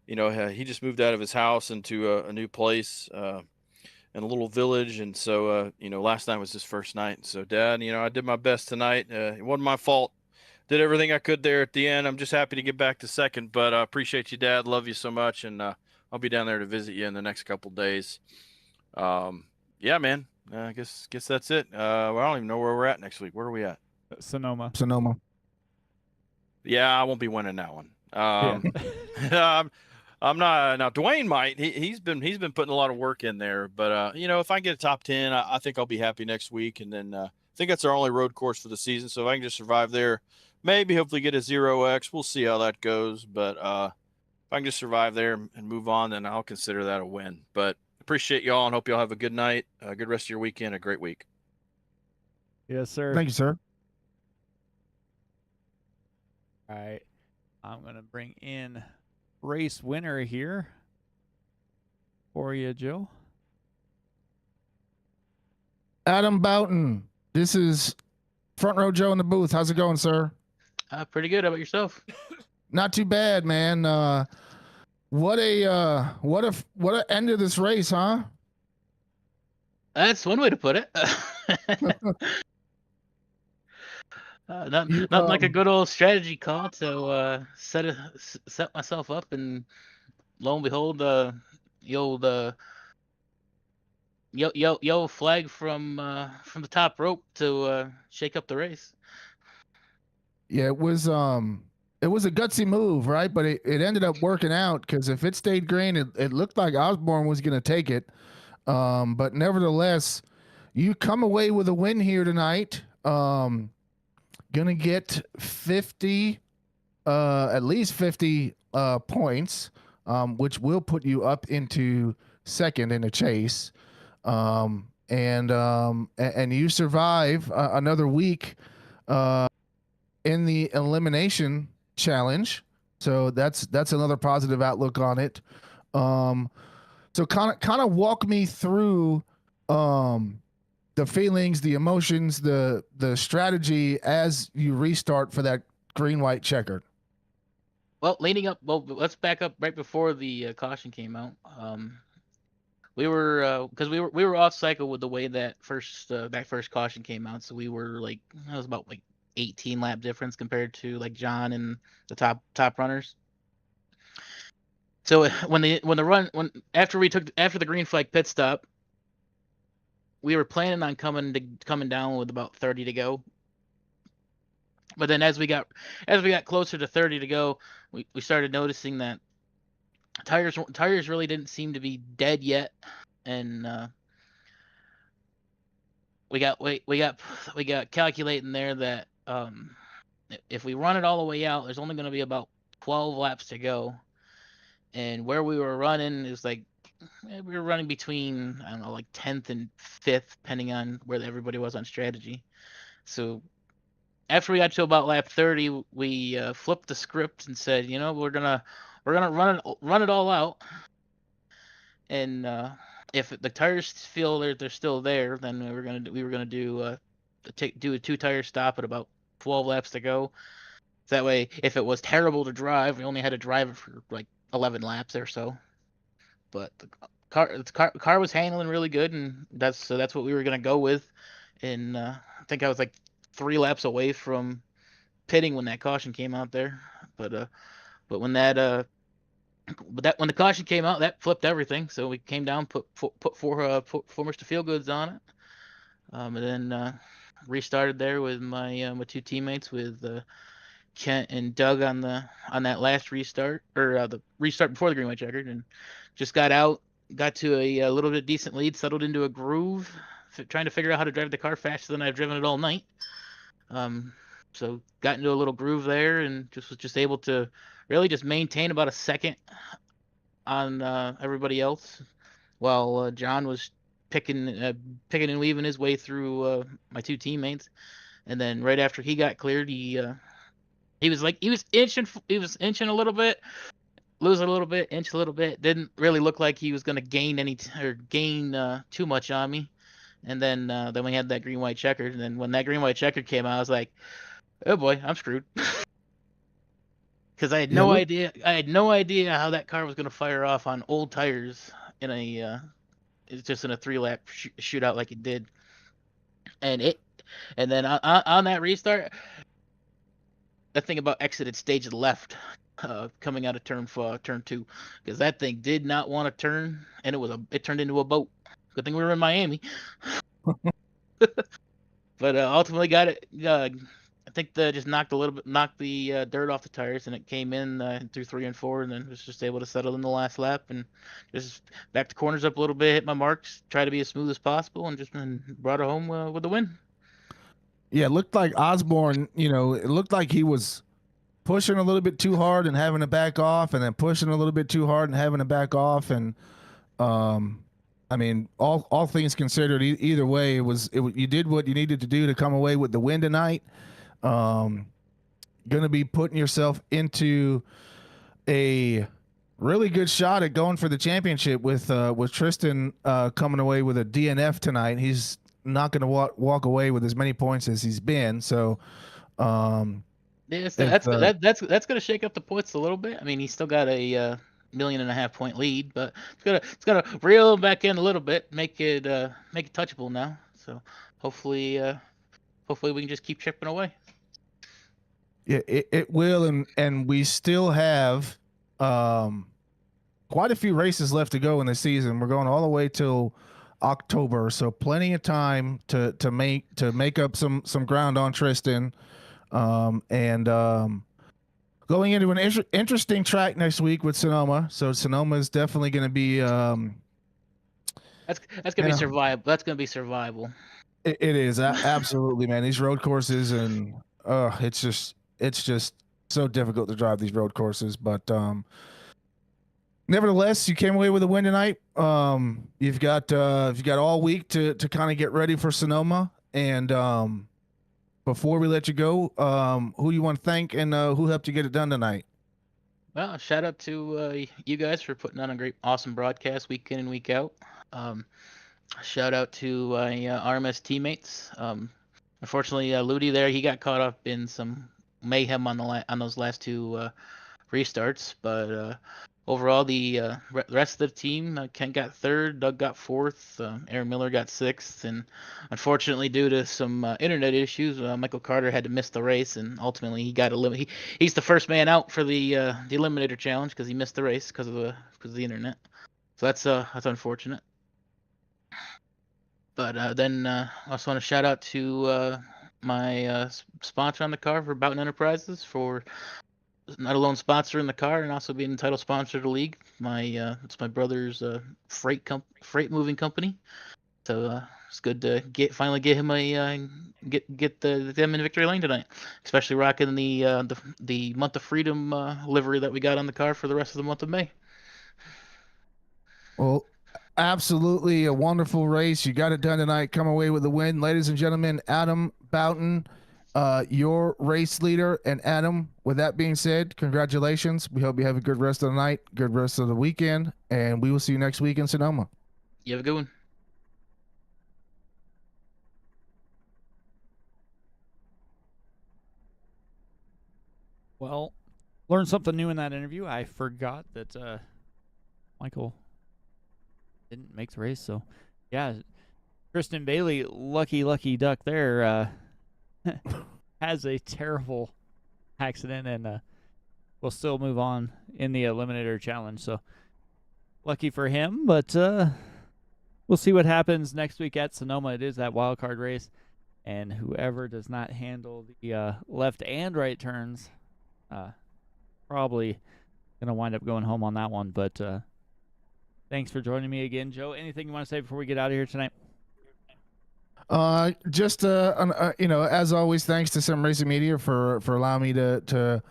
He just moved out of his house into a new place in a little village, and so last night was his first night. So, Dad, I did my best tonight. It wasn't my fault. Did everything I could there at the end. I'm just happy to get back to second, but I appreciate you, Dad. Love you so much, and I'll be down there to visit you in the next couple days. Yeah, man. I guess that's it. Well, I don't even know where we're at next week. Where are we at? Sonoma. Yeah, I won't be winning that one. Yeah. I'm not now. Dwayne might. He's been putting a lot of work in there, but if I get a top 10, I think I'll be happy next week. And then I think that's our only road course for the season. So if I can just survive there, maybe hopefully get a 0X. We'll see how that goes. But if I can just survive there and move on, then I'll consider that a win. But appreciate y'all and hope y'all have a good night, a good rest of your weekend, a great week. Yes, sir. Thank you, sir. All right. I'm going to bring in race winner here for you, Joe. Adam Boughton. This is Front Row Joe in the booth. How's it going, sir? Pretty good. How about yourself? Not too bad, man. What a end of this race, huh? That's one way to put it. Nothing like a good old strategy call to set myself up, and lo and behold, the old yellow flag from the top rope to shake up the race. Yeah, it was a gutsy move, right? But it ended up working out, because if it stayed green, it looked like Osborne was going to take it. But nevertheless, you come away with a win here tonight. Gonna get 50, at least 50 points, which will put you up into second in the chase. And you survive another week in the elimination challenge. So that's another positive outlook on it. So kind of walk me through the feelings, the emotions, the strategy as you restart for that green-white checkered. Well, let's back up right before the caution came out. We were because we were off cycle with the way that first caution came out, so we were it was about 18 lap difference compared to John and the top runners. So after the green flag pit stop, we were planning on coming down with about 30 to go. But then as we got closer to 30 to go, we started noticing that tires really didn't seem to be dead yet, and we got calculating there that if we run it all the way out, there's only going to be about 12 laps to go, and where we were running is we were running between 10th and 5th, depending on where everybody was on strategy. So after we got to about lap 30, we flipped the script and said, we're gonna run it all out, and if the tires feel they're still there, then we were gonna do a 2-tire stop at about 12 laps to go. So that way, if it was terrible to drive, we only had to drive it for like 11 laps or so. But the car was handling really good, and that's what we were gonna go with. And I think I was like 3 laps away from pitting when that caution came out there. But when when the caution came out, that flipped everything. So we came down, put four Mr. Feelgoods on it, and then restarted there with my 2 teammates with Kent and Doug on that last restart, or the restart before the green white checkered, and just got to a little bit decent lead, settled into a groove, trying to figure out how to drive the car faster than I've driven it all night. So got into a little groove there, and was just able to really just maintain about a second on everybody else, while John was picking and weaving his way through my 2 teammates. And then right after he got cleared, he was inching a little bit, losing a little bit, inch a little bit. Didn't really look like he was going to gain too much on me. And then we had that green white checkered. And then when that green white checkered came out, I was like, oh boy, I'm screwed. Because I had no idea how that car was going to fire off on old tires in a 3-lap shootout like it did. And then on that restart, that thing about exited stage left, coming out of turn 2, because that thing did not want to turn, and it turned into a boat. Good thing we were in Miami. But ultimately got it. I think just knocked the dirt off the tires, and it came in through 3 and 4, and then was just able to settle in the last lap and just back the corners up a little bit, hit my marks, try to be as smooth as possible, and just brought it home with the win. Yeah, it looked like Osborne, it looked like he was pushing a little bit too hard and having to back off, and then pushing a little bit too hard and having to back off. And I mean, all things considered, either way, you did what you needed to do to come away with the win tonight. Going to be putting yourself into a really good shot at going for the championship with Tristan coming away with a DNF tonight. He's not going to walk away with as many points as he's been. So, that's going to shake up the points a little bit. I mean, he's still got a 1.5 million point lead, but it's gonna reel him back in a little bit, make it touchable now. So hopefully we can just keep chipping away. Yeah, it will, and we still have quite a few races left to go in the season. We're going all the way till October, so plenty of time to make up some ground on Tristan, and going into an interesting track next week with Sonoma. So Sonoma is definitely going to be that's going to be survivable. That's going to be survivable. It is absolutely, man. These road courses, and it's just so difficult to drive these road courses, but nevertheless, you came away with a win tonight. You've got all week to kind of get ready for Sonoma. And before we let you go, who you want to thank, and who helped you get it done tonight? Well, shout out to you guys for putting on a great, awesome broadcast week in and week out. Shout out to my RMS teammates. Unfortunately, Ludi there, he got caught up in some mayhem on those last 2 restarts, but overall, the rest of the team, Ken got 3rd, Doug got 4th, Aaron Miller got 6th, and unfortunately, due to some internet issues, Michael Carter had to miss the race, and ultimately he got eliminated. He's the first man out for the Eliminator Challenge because he missed the race because of the internet. So that's unfortunate. But then I also want to shout out to my sponsor on the car for Boughton Enterprises for not alone sponsoring the car and also being the title sponsor of the league. It's my brother's freight moving company. So it's good to finally get him get them in victory lane tonight. Especially rocking the month of freedom livery that we got on the car for the rest of the month of May. Well, absolutely a wonderful race. You got it done tonight. Come away with the win, ladies and gentlemen. Adam Boughton your race leader. And Adam, with that being said, congratulations. We hope you have a good rest of the night, good rest of the weekend, and we will see you next week in Sonoma. You have a good one. Well, learned something new in that interview. I forgot that Michael didn't make the race. So, yeah, Kristen Bailey, lucky duck there, has a terrible accident and will still move on in the Eliminator Challenge. So, lucky for him, but we'll see what happens next week at Sonoma. It is that wild card race, and whoever does not handle the left and right turns probably going to wind up going home on that one. But thanks for joining me again, Joe. Anything you want to say before we get out of here tonight? Just as always, thanks to Sim Racing Media for allowing me to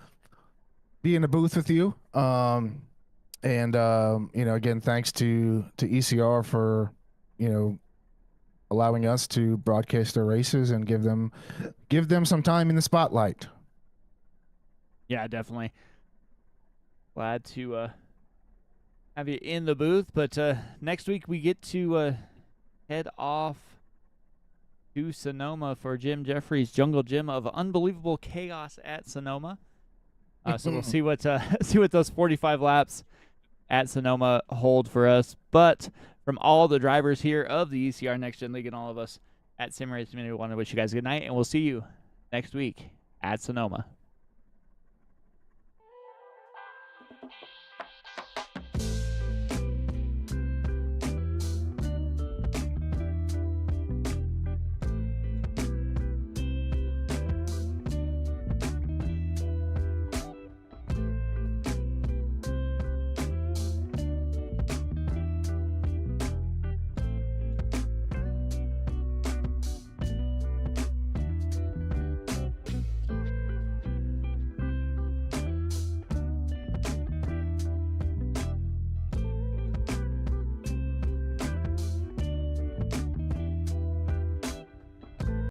be in the booth with you. Again, thanks to ECR for allowing us to broadcast their races and give them some time in the spotlight. Yeah, definitely. Glad to have you in the booth. But next week we get to head off to Sonoma for Jim Jeffries' Jungle Gym of Unbelievable Chaos at Sonoma. So we'll see what those 45 laps at Sonoma hold for us. But from all the drivers here of the ECR NextGen League and all of us at Sim Racing Media, we want to wish you guys a good night, and we'll see you next week at Sonoma.